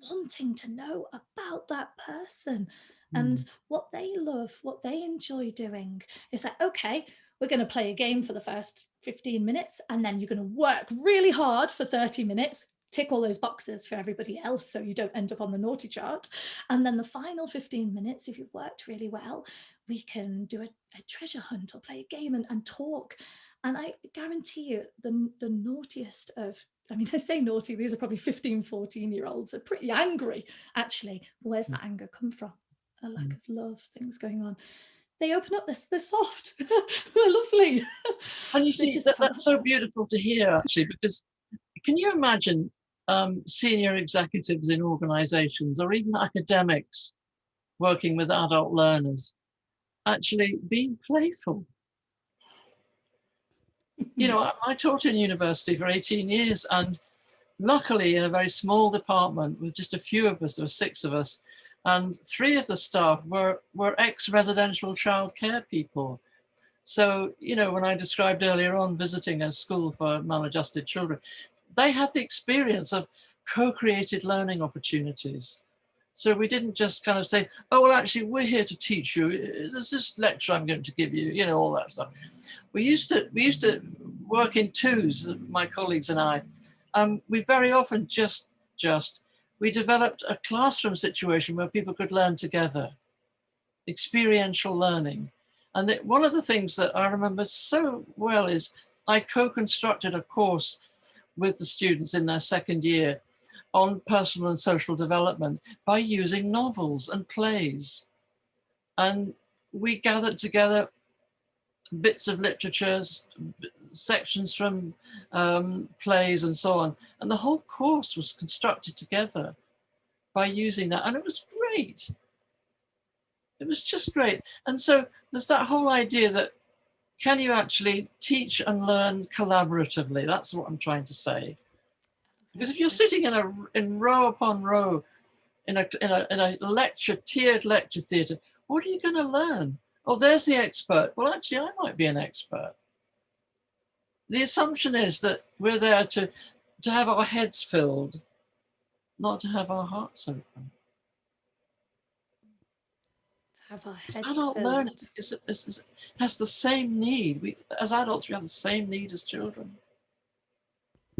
wanting to know about that person and what they love, what they enjoy doing. It's like, okay, we're going to play a game for the first 15 minutes, and then you're going to work really hard for 30 minutes, tick all those boxes for everybody else so you don't end up on the naughty chart. And then the final 15 minutes, if you've worked really well, we can do a treasure hunt or play a game and talk. And I guarantee you, the naughtiest of, I mean, I say naughty, these are probably 15, 14-year-olds, are pretty angry, actually. Where's that anger come from? A lack of love, things going on. They open up this, they're soft, they're lovely. And you see, that's so beautiful to hear, actually, because can you imagine senior executives in organizations or even academics working with adult learners actually being playful? You know, I taught in university for 18 years, and luckily in a very small department with just a few of us, there were 6 of us, and 3 of the staff were ex-residential childcare people. So, you know, when I described earlier on visiting a school for maladjusted children, they had the experience of co-created learning opportunities. So we didn't just kind of say, oh, well, actually, we're here to teach you. There's this lecture I'm going to give you, you know, all that stuff. We used to work in twos, my colleagues and I. We very often we developed a classroom situation where people could learn together, experiential learning. And one of the things that I remember so well is I co-constructed a course with the students in their second year on personal and social development by using novels and plays. And we gathered together bits of literature, sections from plays and so on. And the whole course was constructed together by using that. And it was great. It was just great. And so there's that whole idea that can you actually teach and learn collaboratively? That's what I'm trying to say. Because if you're sitting in row upon row in a lecture, tiered lecture theatre, what are you going to learn? Oh, there's the expert. Well, actually, I might be an expert. The assumption is that we're there to have our heads filled, not to have our hearts open. Have our heads Adult filled. learning has the same need. As adults, we have the same need as children.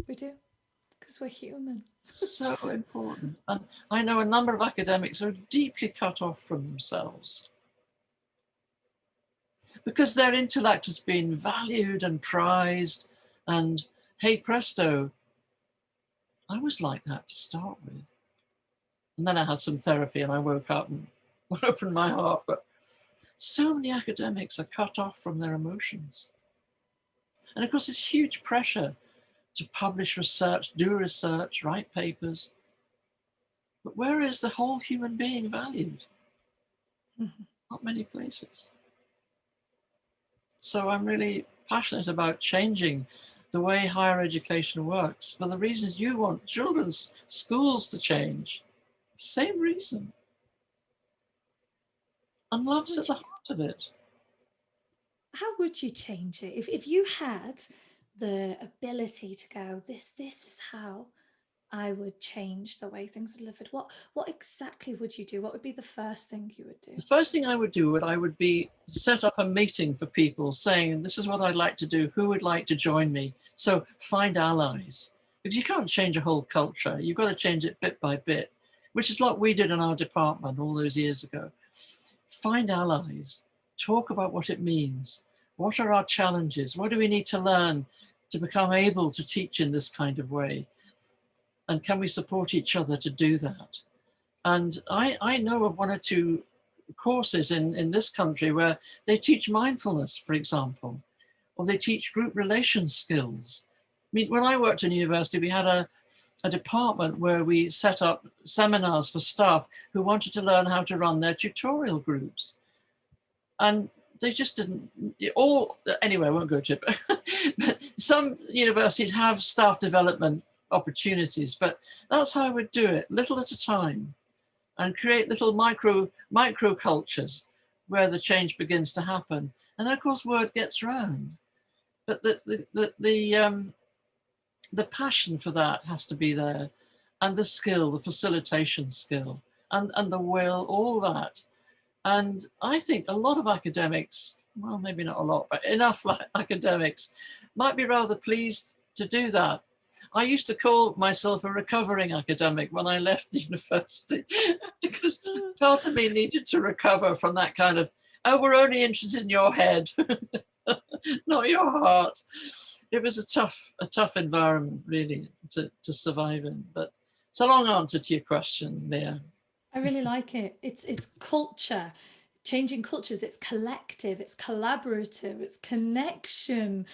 We do, because we're human. So important. And I know a number of academics who are deeply cut off from themselves because their intellect has been valued and prized. And hey, presto, I was like that to start with. And then I had some therapy and I woke up and opened my heart. But so many academics are cut off from their emotions. And of course, it's huge pressure to publish research, do research, write papers. But where is the whole human being valued? Not many places. So I'm really passionate about changing the way higher education works for the reasons you want children's schools to change. Same reason. And love's at the heart of it. How would you change it if you had the ability to go, this is how I would change the way things are delivered, what exactly would you do? What would be the first thing you would do? The first thing I would do I would be set up a meeting for people saying, this is what I'd like to do. Who would like to join me? So find allies, because you can't change a whole culture. You've got to change it bit by bit, which is what we did in our department all those years ago. Find allies, talk about what it means. What are our challenges? What do we need to learn to become able to teach in this kind of way? And can we support each other to do that? And I know of one or two courses in this country where they teach mindfulness, for example, or they teach group relations skills. I mean, when I worked in university, we had a department where we set up seminars for staff who wanted to learn how to run their tutorial groups. And they just didn't all, anyway, I won't go to it, but some universities have staff development opportunities, but that's how I would do it, little at a time, and create little micro cultures where the change begins to happen. And then, of course, word gets round. But the passion for that has to be there, and the skill, the facilitation skill, and the will, all that. And I think a lot of academics, well, maybe not a lot, but enough academics might be rather pleased to do that. I used to call myself a recovering academic when I left the university because part of me needed to recover from that kind of, oh, we're only interested in your head, not your heart. It was a tough environment, really, to survive in. But it's a long answer to your question, Leah. I really like it. It's culture, changing cultures. It's collective. It's collaborative. It's connection.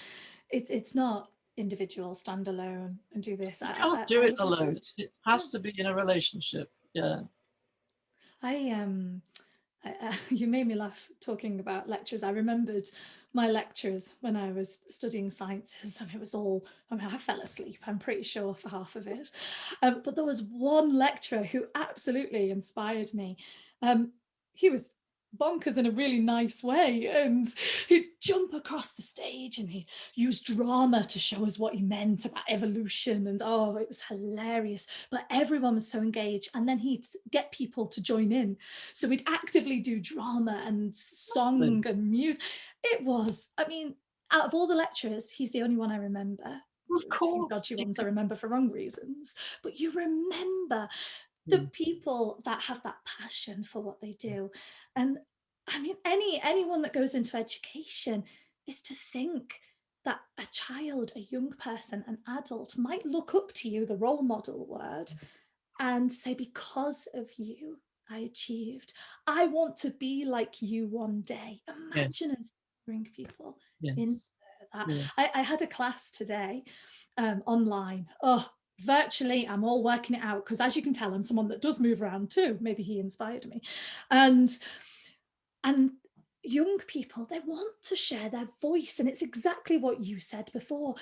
It's not individual, stand alone and do this. You can't do it alone. It has to be in a relationship. Yeah. You made me laugh talking about lectures. I remembered my lectures when I was studying sciences, and it was all, I mean, I fell asleep, I'm pretty sure, for half of it. But there was one lecturer who absolutely inspired me. He was bonkers in a really nice way, and he'd jump across the stage and he'd use drama to show us what he meant about evolution, and oh, it was hilarious, but everyone was so engaged. And then he'd get people to join in, so we'd actively do drama and song and music. It was, I mean, out of all the lecturers, he's the only one I remember. Of course. Dodgy ones I remember for wrong reasons, but you remember the people that have that passion for what they do. And I mean, anyone that goes into education is to think that a child, a young person, an adult might look up to you, the role model word, and say, because of you, I achieved. I want to be like you one day. Imagine inspiring people into that. I had a class today online. Oh, virtually, I'm all working it out, because as you can tell, I'm someone that does move around too. Maybe he inspired me. And young people, they want to share their voice, and it's exactly what you said before,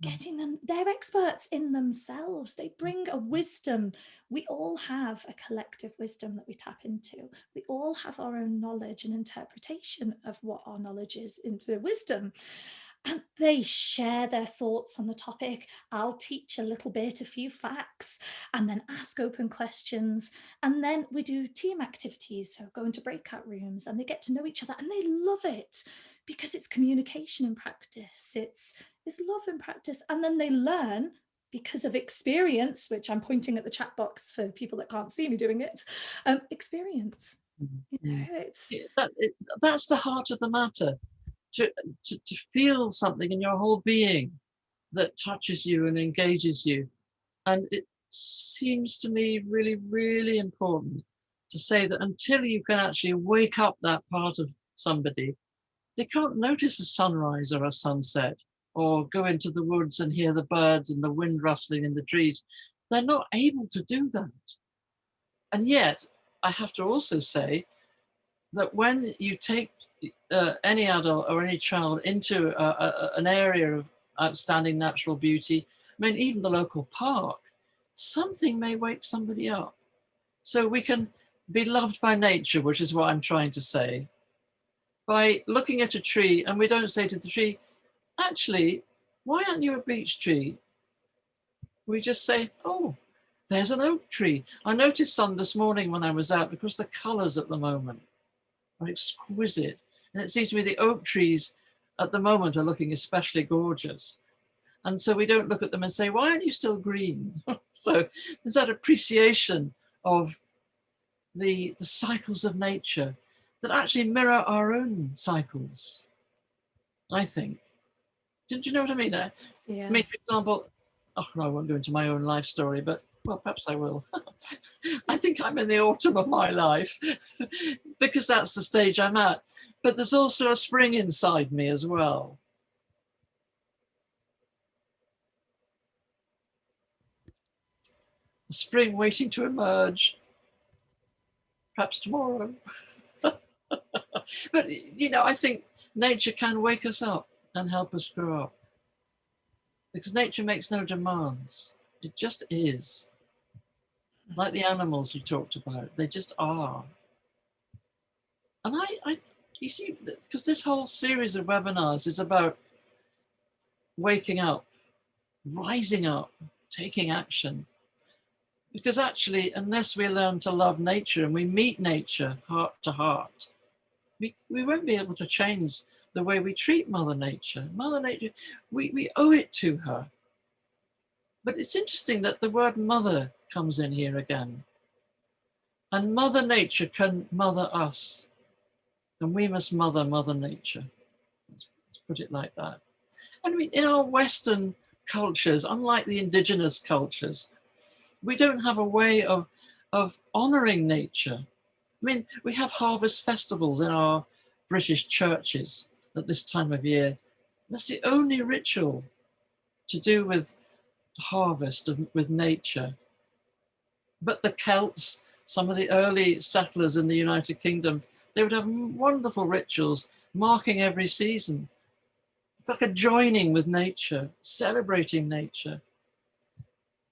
getting them, they're experts in themselves. They bring a wisdom. We all have a collective wisdom that we tap into. We all have our own knowledge and interpretation of what our knowledge is into wisdom. And they share their thoughts on the topic. I'll teach a little bit, a few facts, and then ask open questions. And then we do team activities, so go into breakout rooms, and they get to know each other, and they love it because it's communication in practice. It's love in practice. And then they learn because of experience, which I'm pointing at the chat box for people that can't see me doing it. Experience. You know, that's the heart of the matter. To feel something in your whole being that touches you and engages you. And it seems to me really, really important to say that until you can actually wake up that part of somebody, they can't notice a sunrise or a sunset, or go into the woods and hear the birds and the wind rustling in the trees. They're not able to do that. And yet, I have to also say that when you take any adult or any child into an area of outstanding natural beauty, I mean, even the local park, something may wake somebody up. So we can be loved by nature, which is what I'm trying to say, by looking at a tree, and we don't say to the tree, actually, Why aren't you a beech tree? We just say, oh, there's an oak tree. I noticed some this morning when I was out because the colours at the moment are exquisite. And it seems to me the oak trees at the moment are looking especially gorgeous. And so we don't look at them and say, why aren't you still green? So there's that appreciation of the cycles of nature that actually mirror our own cycles, I think. Do you know what I mean? I Yeah. mean, for example, oh no, I won't go into my own life story, but well, perhaps I will. I think I'm in the autumn of my life because that's the stage I'm at. But there's also a spring inside me as well. A spring waiting to emerge, perhaps tomorrow. But, you know, I think nature can wake us up and help us grow up because nature makes no demands. It just is. Like the animals you talked about, they just are. And you see, because this whole series of webinars is about waking up, rising up, taking action. Because actually, unless we learn to love nature and we meet nature heart to heart, we won't be able to change the way we treat Mother Nature. Mother Nature, we owe it to her. But it's interesting that the word mother comes in here again. And Mother Nature can mother us. And we must mother Mother Nature. Let's put it like that. And I mean, in our Western cultures, unlike the indigenous cultures, we don't have a way of honoring nature. I mean, we have harvest festivals in our British churches at this time of year. That's the only ritual to do with harvest, with nature. But the Celts, some of the early settlers in the United Kingdom, they would have wonderful rituals marking every season. It's like a joining with nature, celebrating nature.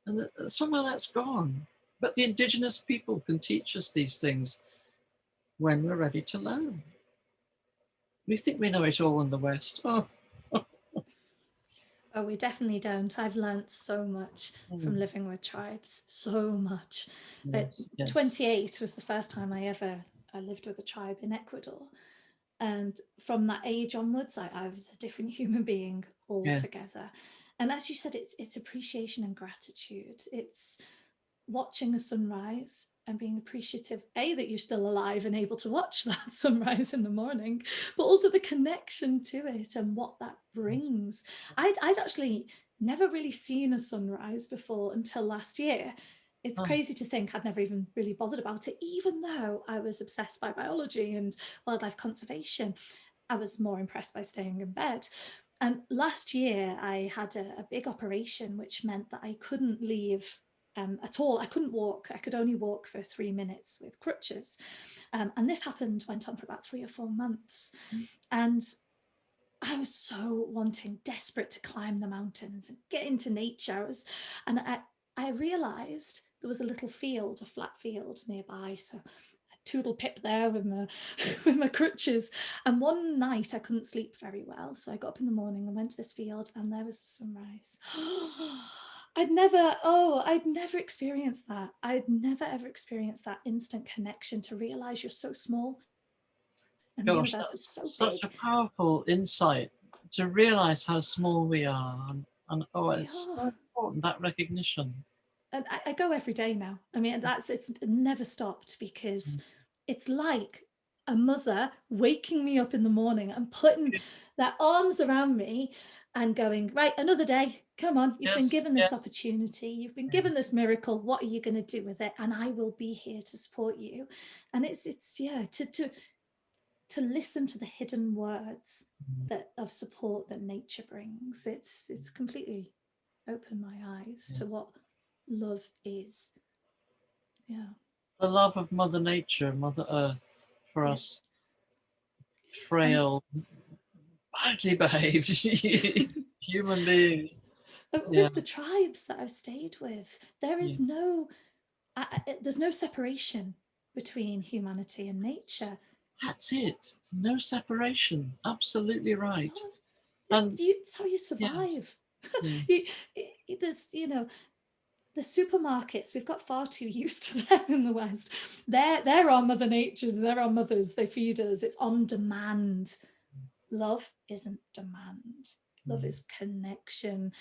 And somehow that's gone. But the indigenous people can teach us these things when we're ready to learn. We think we know it all in the West. Oh, Oh, we definitely don't. I've learnt so much from living with tribes, so much. yes, yes. 28 was the first time I lived with a tribe in Ecuador. And from that age onwards, I was a different human being altogether. And as you said, it's appreciation and gratitude. It's watching a sunrise and being appreciative, that you're still alive and able to watch that sunrise in the morning, but also the connection to it and what that brings. I'd actually never really seen a sunrise before until last year. It's crazy to think I'd never even really bothered about it, even though I was obsessed by biology and wildlife conservation. I was more impressed by staying in bed. And last year I had a big operation, which meant that I couldn't leave at all. I couldn't walk. I could only walk for 3 minutes with crutches. And this went on for about 3 or 4 months. And I was so desperate to climb the mountains and get into nature. I realized there was a little field, a flat field nearby. So I toodle pip there with my with my crutches. And one night I couldn't sleep very well. So I got up in the morning and went to this field, and there was the sunrise. I'd never experienced that. I'd never ever experienced that instant connection to realize you're so small and the universe is so such big. a powerful insight to realize how small we are. And it's so important, that recognition. And I go every day now. I mean, it's never stopped, because it's like a mother waking me up in the morning and putting their arms around me and going, right, another day. Come on, you've been given this opportunity. You've been given this miracle. What are you going to do with it? And I will be here to support you. And it's to listen to the hidden words of support that nature brings. It's completely opened my eyes to what love is. The love of Mother Nature, Mother Earth, for us frail, badly behaved human beings. With the tribes that I've stayed with, there is there's no separation between humanity and nature. That's it. No separation. Absolutely right. And it's how you survive. Mm. There's, the supermarkets, we've got far too used to them in the West. They're our mother natures, they're our mothers, they feed us. It's on demand. Love isn't demand. Love is connection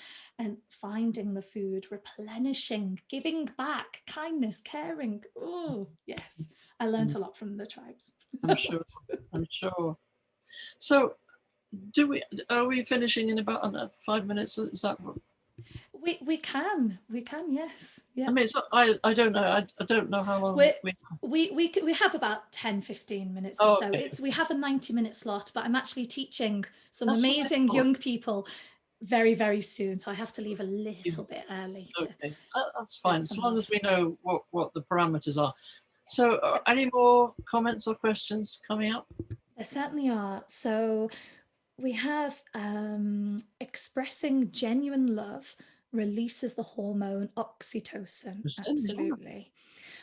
and finding the food, replenishing, giving back, kindness, caring. Oh, yes. I learned a lot from the tribes. I'm sure. I'm sure. So, are we finishing in about 5 minutes? Is that what? We can, yes. Yeah. I mean, I don't know. I don't know how long We have about 10-15 minutes or Oh, so. okay. We have a 90-minute slot, but I'm actually teaching some That's what I amazing thought. young people very, very soon. So I have to leave a little bit early to Okay, that's spread fine, as some long as love. we know what the parameters are. So, any more comments or questions coming up? There certainly are. So we have expressing genuine love releases the hormone oxytocin, absolutely,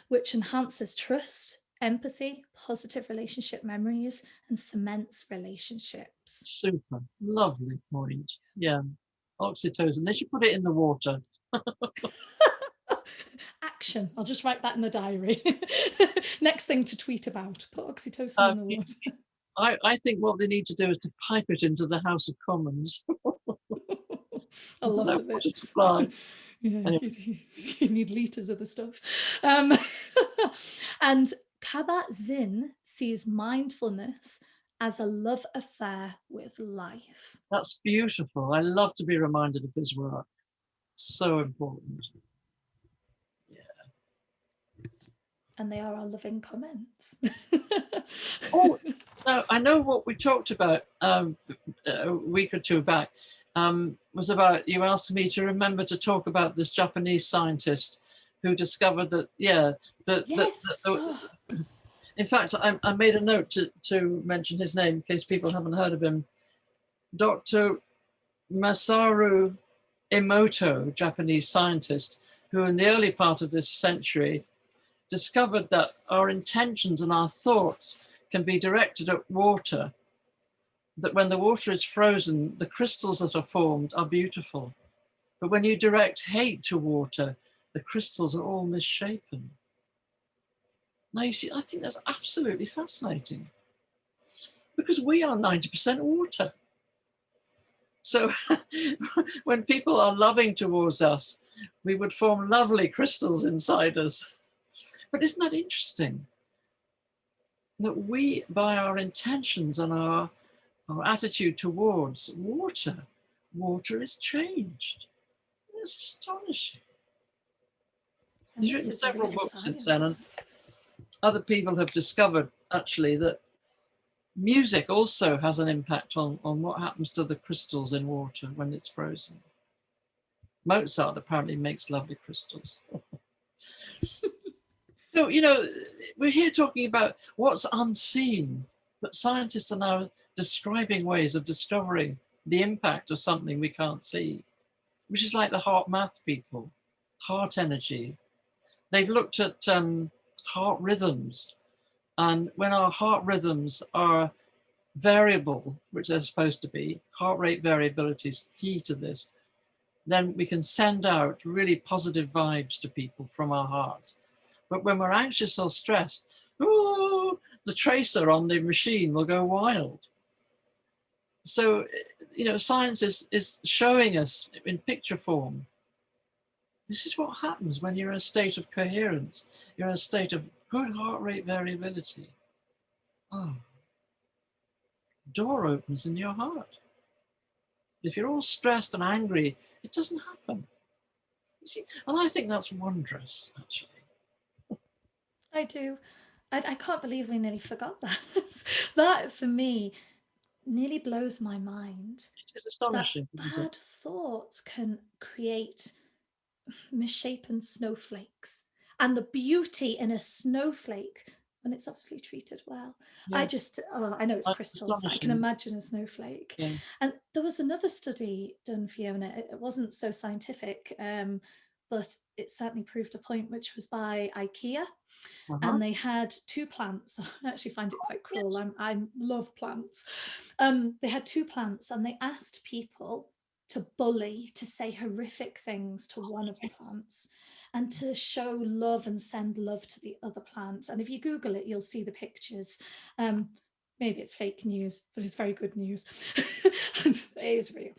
which enhances trust, empathy, positive relationship memories, and cements relationships. Super, lovely point. Yeah, oxytocin. They should put it in the water. Action. I'll just write that in the diary. Next thing to tweet about, put oxytocin Uh, in the water. I think what they need to do is to pipe it into the House of Commons. A lot No of water it. supply. Yeah, Anyway, you need liters of the stuff. And Kabat-Zinn sees mindfulness as a love affair with life. that's beautiful. I love to be reminded of his work. So important. And they are our loving comments. Oh, now I know what we talked about a week or two back was about you asked me to remember to talk about this Japanese scientist who discovered that, Yes. Oh, in fact, I made a note to mention his name in case people haven't heard of him. Dr. Masaru Emoto, Japanese scientist, who in the early part of this century discovered that our intentions and our thoughts can be directed at water, that when the water is frozen, the crystals that are formed are beautiful. But when you direct hate to water, the crystals are all misshapen. Now, you see, I think that's absolutely fascinating because we are 90% water. So when people are loving towards us, we would form lovely crystals inside us. But isn't that interesting? That we, by our intentions and our attitude towards water, water is changed. It's astonishing. and He's this written is several real books since then, and science. other people have discovered actually that music also has an impact on what happens to the crystals in water when it's frozen. Mozart apparently makes lovely crystals. So, we're here talking about what's unseen, but scientists are now describing ways of discovering the impact of something we can't see, which is like the heart math people, heart energy. They've looked at heart rhythms, and when our heart rhythms are variable, which they're supposed to be, heart rate variability is key to this, then we can send out really positive vibes to people from our hearts. But when we're anxious or stressed, ooh, the tracer on the machine will go wild. So, science is showing us in picture form. This is what happens when you're in a state of coherence. You're in a state of good heart rate variability. Oh, door opens in your heart. If you're all stressed and angry, it doesn't happen. You see, and I think that's wondrous, actually. I do. I can't believe we nearly forgot that. That for me nearly blows my mind, It is that astonishing, isn't it? bad thoughts can create misshapen snowflakes, and the beauty in a snowflake when it's obviously treated well. Yes, I know it's that's crystals, but I can astonishing. imagine a snowflake. Yeah. And there was another study done, Fiona. It wasn't so scientific, but it certainly proved a point, which was by IKEA. Uh-huh. And they had two plants. I actually find it quite cruel. Yes. I love plants. They had two plants, and they asked people to bully, to say horrific things to one of the plants, and to show love and send love to the other plant. And if you Google it, you'll see the pictures. Maybe it's fake news, but it's very good news. And it is real.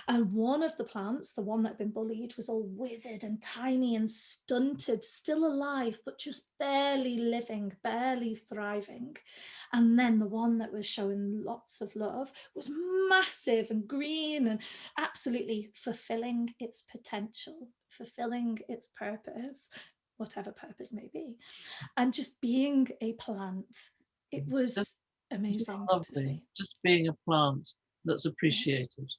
And one of the plants, the one that had been bullied, was all withered and tiny and stunted, still alive, but just barely living, barely thriving. And then the one that was showing lots of love was massive and green and absolutely fulfilling its potential, fulfilling its purpose, whatever purpose may be. And just being a plant, it was Isn't amazing that to lovely? see. Just being a plant that's appreciated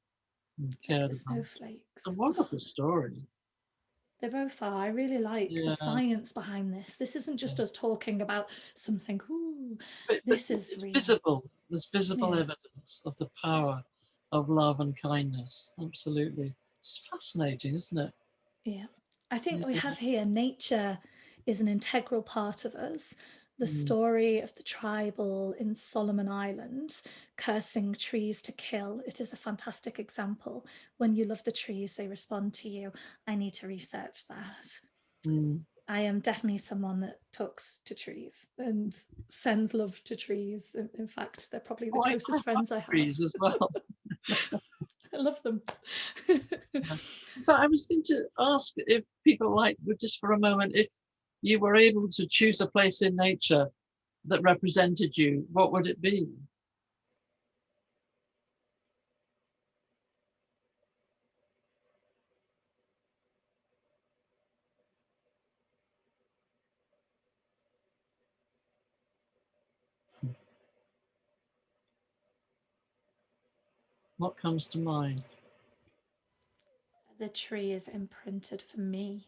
and Like cared the about. It's a snowflakes. wonderful story. They both are. I really like the Yeah. science behind this. This isn't just us talking about something, ooh, But this is it's real. visible. There's visible Yeah. evidence of the power of love and kindness. Absolutely. It's fascinating, isn't it? Yeah. I think we Yeah. have here nature is an integral part of us. The Mm, story of the tribal in Solomon Island cursing trees to kill. It is a fantastic example. When you love the trees, they respond to you. I need to research that. mm. I am definitely someone that talks to trees and sends love to trees. In fact, they're probably the Oh, I closest love friends I have. trees as well. I love them. Yeah. But I was going to ask if people like, just for a moment, if you were able to choose a place in nature that represented you, what would it be? What comes to mind? The tree is imprinted for me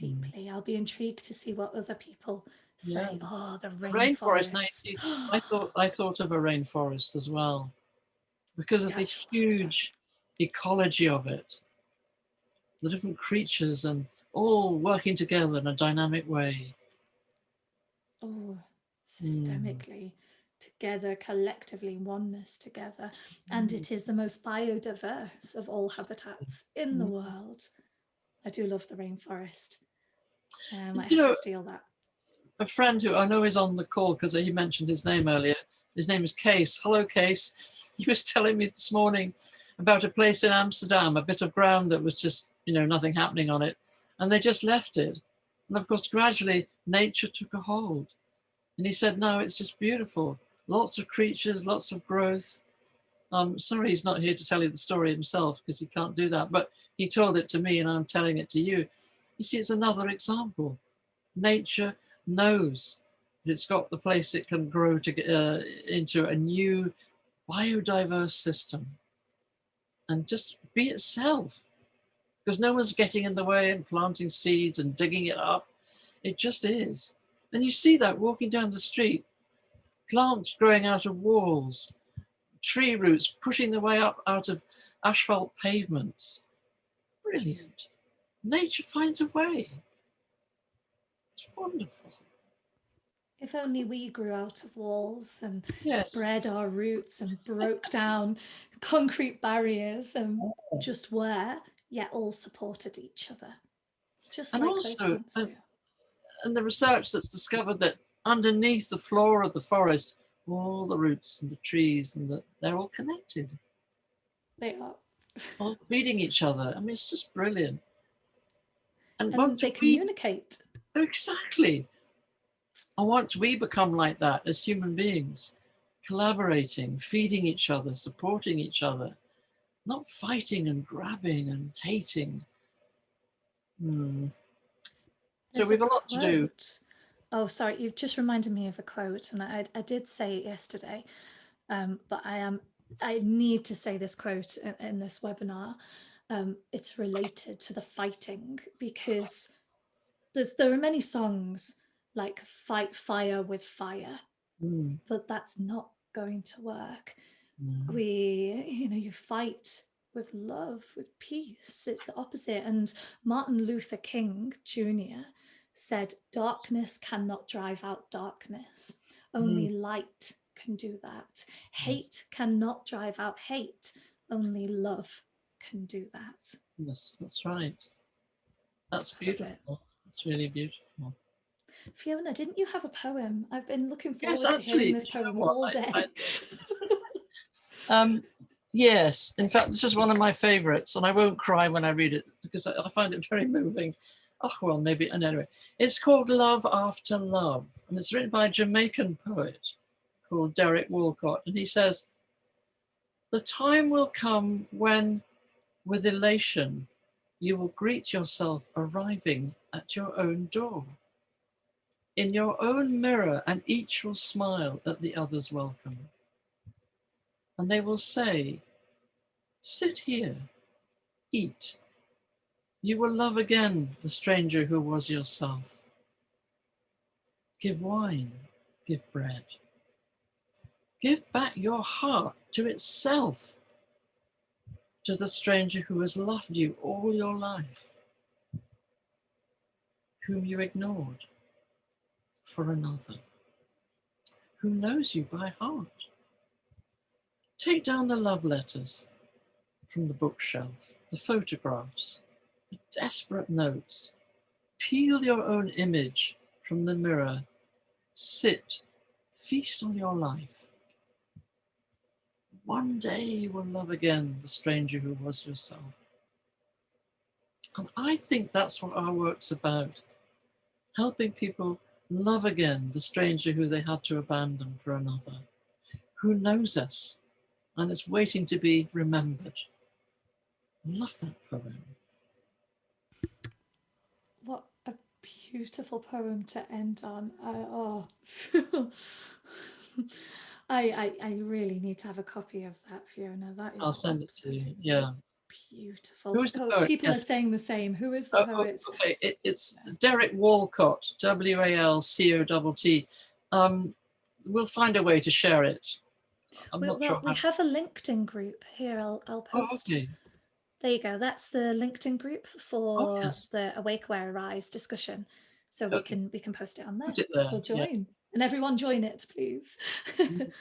Mm. deeply. I'll be intrigued to see what other people Yeah, say. Oh, the the rainforest. Now, you rainforest. see, I thought of a rainforest as well because of the That's fantastic. huge ecology of it, the different creatures and all working together in a dynamic way. Oh, Mm. systemically together, collectively, oneness together. And it is the most biodiverse of all habitats in the Mm. world. I do love the rainforest. I might You have to know, steal that. a friend who I know is on the call because he mentioned his name earlier. His name is Case. Hello, Case. He was telling me this morning about a place in Amsterdam, a bit of ground that was just, nothing happening on it. And they just left it. And of course, gradually nature took a hold. And he said, no, it's just beautiful. Lots of creatures, lots of growth. Sorry he's not here to tell you the story himself because he can't do that. But he told it to me and I'm telling it to you. You see, it's another example. Nature knows that it's got the place it can grow into a new biodiverse system and just be itself because no one's getting in the way and planting seeds and digging it up. It just is. And you see that walking down the street, plants growing out of walls, tree roots pushing their way up out of asphalt pavements. Brilliant. Nature finds a way. It's wonderful. If only we grew out of walls and Yes. spread our roots and broke down concrete barriers and just were, yet all supported each other, just And like those also, plants do. and the research that's discovered that underneath the floor of the forest, all the roots and the trees they're all connected, They are. all feeding each other. I mean, it's just brilliant. And And once they we communicate. exactly, and once we become like that as human beings, collaborating, feeding each other, supporting each other, not fighting and grabbing and hating. Hmm. So There's a we've a lot to do. quote. Oh, sorry, you've just reminded me of a quote, and I did say it yesterday, but I need to say this quote in this webinar. It's related to the fighting because there are many songs like "Fight Fire with Fire," Hmm. but that's not going to work. No. You fight with love, with peace. It's the opposite. And Martin Luther King Jr. said, darkness cannot drive out darkness. Hmm. Only light can do that. Yes. Hate cannot drive out hate. Only love can do that. Yes, that's right. That's I love it. beautiful. It's really beautiful. Fiona, didn't you have a poem? I've been looking Yes, forward to hearing actually, this do you poem know what? all day. Yes, in fact, this is one of my favorites, and I won't cry when I read it because I find it very moving. Oh, well, maybe. And anyway, it's called Love After Love, and it's written by a Jamaican poet called Derek Walcott. And he says, "The time will come when, with elation, you will greet yourself arriving at your own door, in your own mirror, and each will smile at the other's welcome. And they will say, 'Sit here, eat. You will love again the stranger who was yourself. Give wine, give bread. Give back your heart to itself, to the stranger who has loved you all your life, whom you ignored for another, who knows you by heart. Take down the love letters from the bookshelf, the photographs, the desperate notes. Peel your own image from the mirror. Sit, feast on your life. One day you will love again the stranger who was yourself.' And I think that's what our work's about, helping people love again the stranger who they had to abandon for another, who knows us and is waiting to be remembered. I love that poem. What a beautiful poem to end on. I really need to have a copy of that, Fiona. That I'll is send it to you. absolutely Yeah. beautiful. Who is the Oh, poet? people are Yes. saying the same. Who is the Oh, poet? okay. It's Derek Walcott, Walcott. We'll find a way to share it. I'm not sure We how. have a LinkedIn group here. I'll Oh, post. okay. There you go. That's the LinkedIn group Oh, for yes. the Awake Aware Arise discussion. So Okay. we can post it on there. Put it there. We'll Yeah. join. And everyone join it, please. Mm.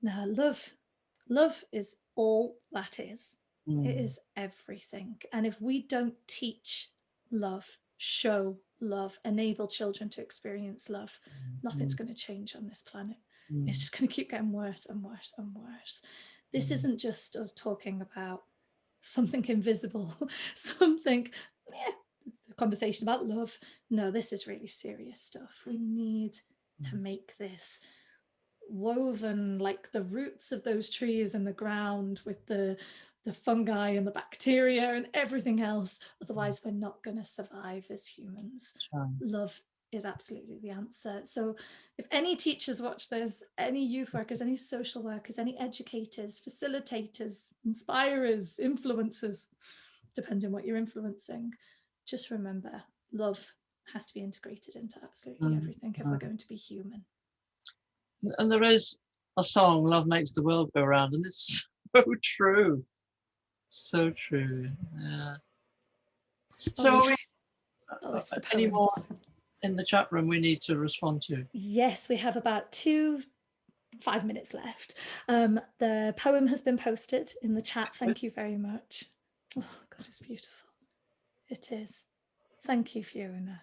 Now, love is all that is. It Mm. is everything. And if we don't teach love, show love, enable children to experience love, nothing's going to change on this planet. It's just going to keep getting worse and worse and worse. This isn't just us talking about something invisible, something, it's a conversation about love. No, this is really serious stuff. We need to make this woven like the roots of those trees in the ground with the fungi and the bacteria and everything else. Otherwise, we're not going to survive as humans. Love is absolutely the answer. So if any teachers watch this, any youth workers, any social workers, any educators, facilitators, inspirers, influencers, depending on what you're influencing, just remember love has to be integrated into absolutely everything if we're going to be human. And there is a song, "Love Makes the World Go Round," and it's so true. So true. Yeah. So, It's the any poem. more in the chat room we need to respond to? Yes, we have about 5 minutes left. The poem has been posted in the chat. Thank you very much. Oh God, it's beautiful. It is. Thank you, Fiona.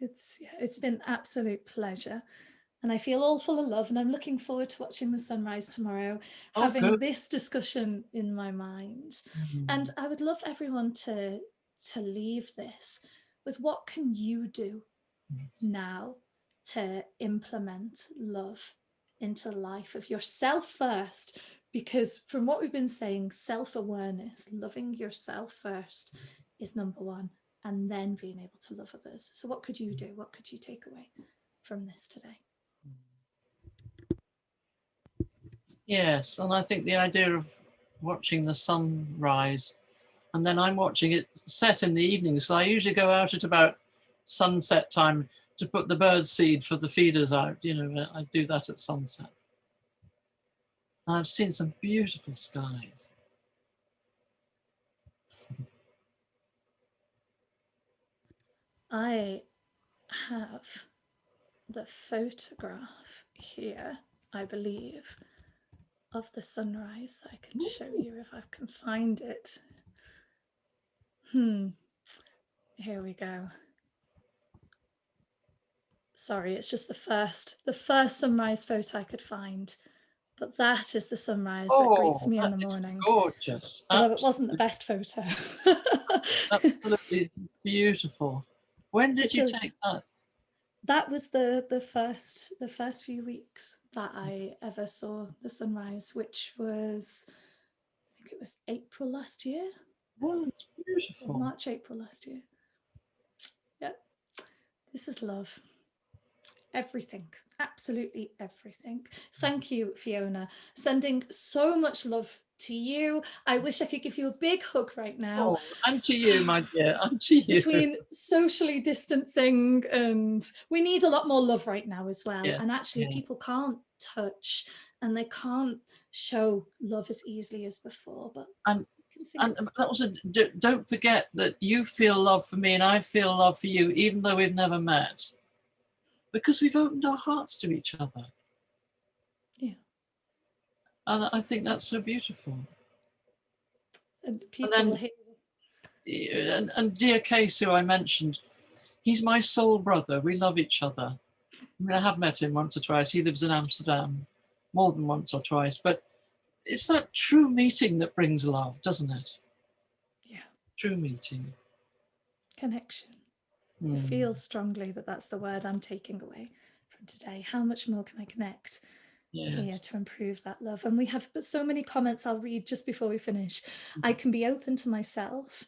It's been absolute pleasure. And I feel all full of love, and I'm looking forward to watching the sunrise tomorrow, having this discussion in my mind. And I would love everyone to leave this with, what can you do now to implement love into the life of yourself first? Because from what we've been saying, self-awareness, loving yourself first is number one, and then being able to love others. So what could you do? What could you take away from this today? Yes, and I think the idea of watching the sunrise, and then I'm watching it set in the evening. So I usually go out at about sunset time to put the bird seed for the feeders out. I do that at sunset. And I've seen some beautiful skies. I have the photograph here, I believe, of the sunrise that I can show you if I can find it. Here we go. Sorry, it's just the first sunrise photo I could find. But that is the sunrise that greets me in the that is morning. gorgeous. Although it wasn't the best photo. Absolutely beautiful. When did you take that? That was the first few weeks that I ever saw the sunrise, which was, I think it was April last year. Oh, it's beautiful. Or March, April last year. Yeah. This is love. Everything, absolutely everything. Thank you, Fiona. Sending so much love to you. I wish I could give you a big hug right now. Oh, and to you, my dear, and to you. Between socially distancing, and we need a lot more love right now as well. Yeah, and actually people can't touch and they can't show love as easily as before. But and that was don't forget that you feel love for me and I feel love for you, even though we've never met, because we've opened our hearts to each other. Yeah. And I think that's so beautiful. And people here. And dear Case, who I mentioned, he's my soul brother. We love each other. I mean, I have met him once or twice. He lives in Amsterdam, more than once or twice. But it's that true meeting that brings love, doesn't it? Yeah. True meeting. Connection. I feel strongly that that's the word I'm taking away from today. How much more can I connect here to improve that love? And we have so many comments I'll read just before we finish. I can be open to myself,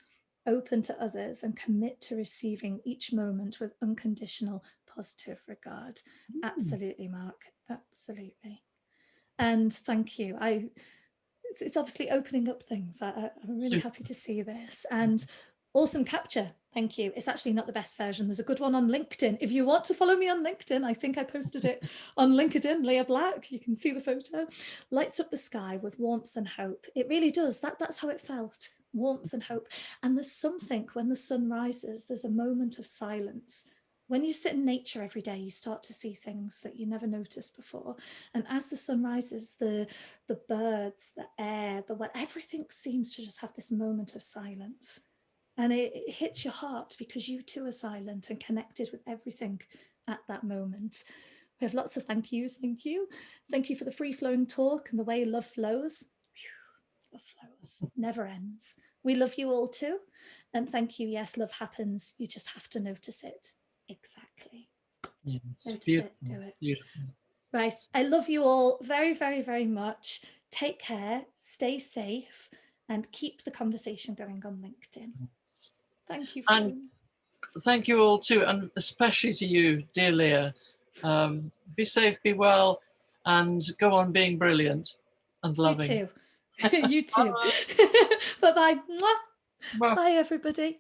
open to others, and commit to receiving each moment with unconditional positive regard. Absolutely, Mark. Absolutely. And thank you. It's obviously opening up things. I'm really happy to see this. And awesome capture. Thank you. It's actually not the best version. There's a good one on LinkedIn. If you want to follow me on LinkedIn, I think I posted it on LinkedIn, Leah Black. You can see the photo. Lights up the sky with warmth and hope. It really does. That's how it felt. Warmth and hope. And there's something when the sun rises, there's a moment of silence. When you sit in nature every day, you start to see things that you never noticed before. And as the sun rises, the birds, the air, everything seems to just have this moment of silence. And it hits your heart because you too are silent and connected with everything at that moment. We have lots of thank yous. Thank you. Thank you for the free-flowing talk and the way love flows. Love flows, never ends. We love you all too. And thank you. Yes, love happens. You just have to notice it. Exactly. Yes, notice beautiful, it, do it. Beautiful. Right. I love you all very, very, very much. Take care, stay safe, and keep the conversation going on LinkedIn. Thank you. And thank you all too, and especially to you, dear Leah. Be safe, be well, and go on being brilliant and loving. You too. You too. Bye-bye. Bye, everybody.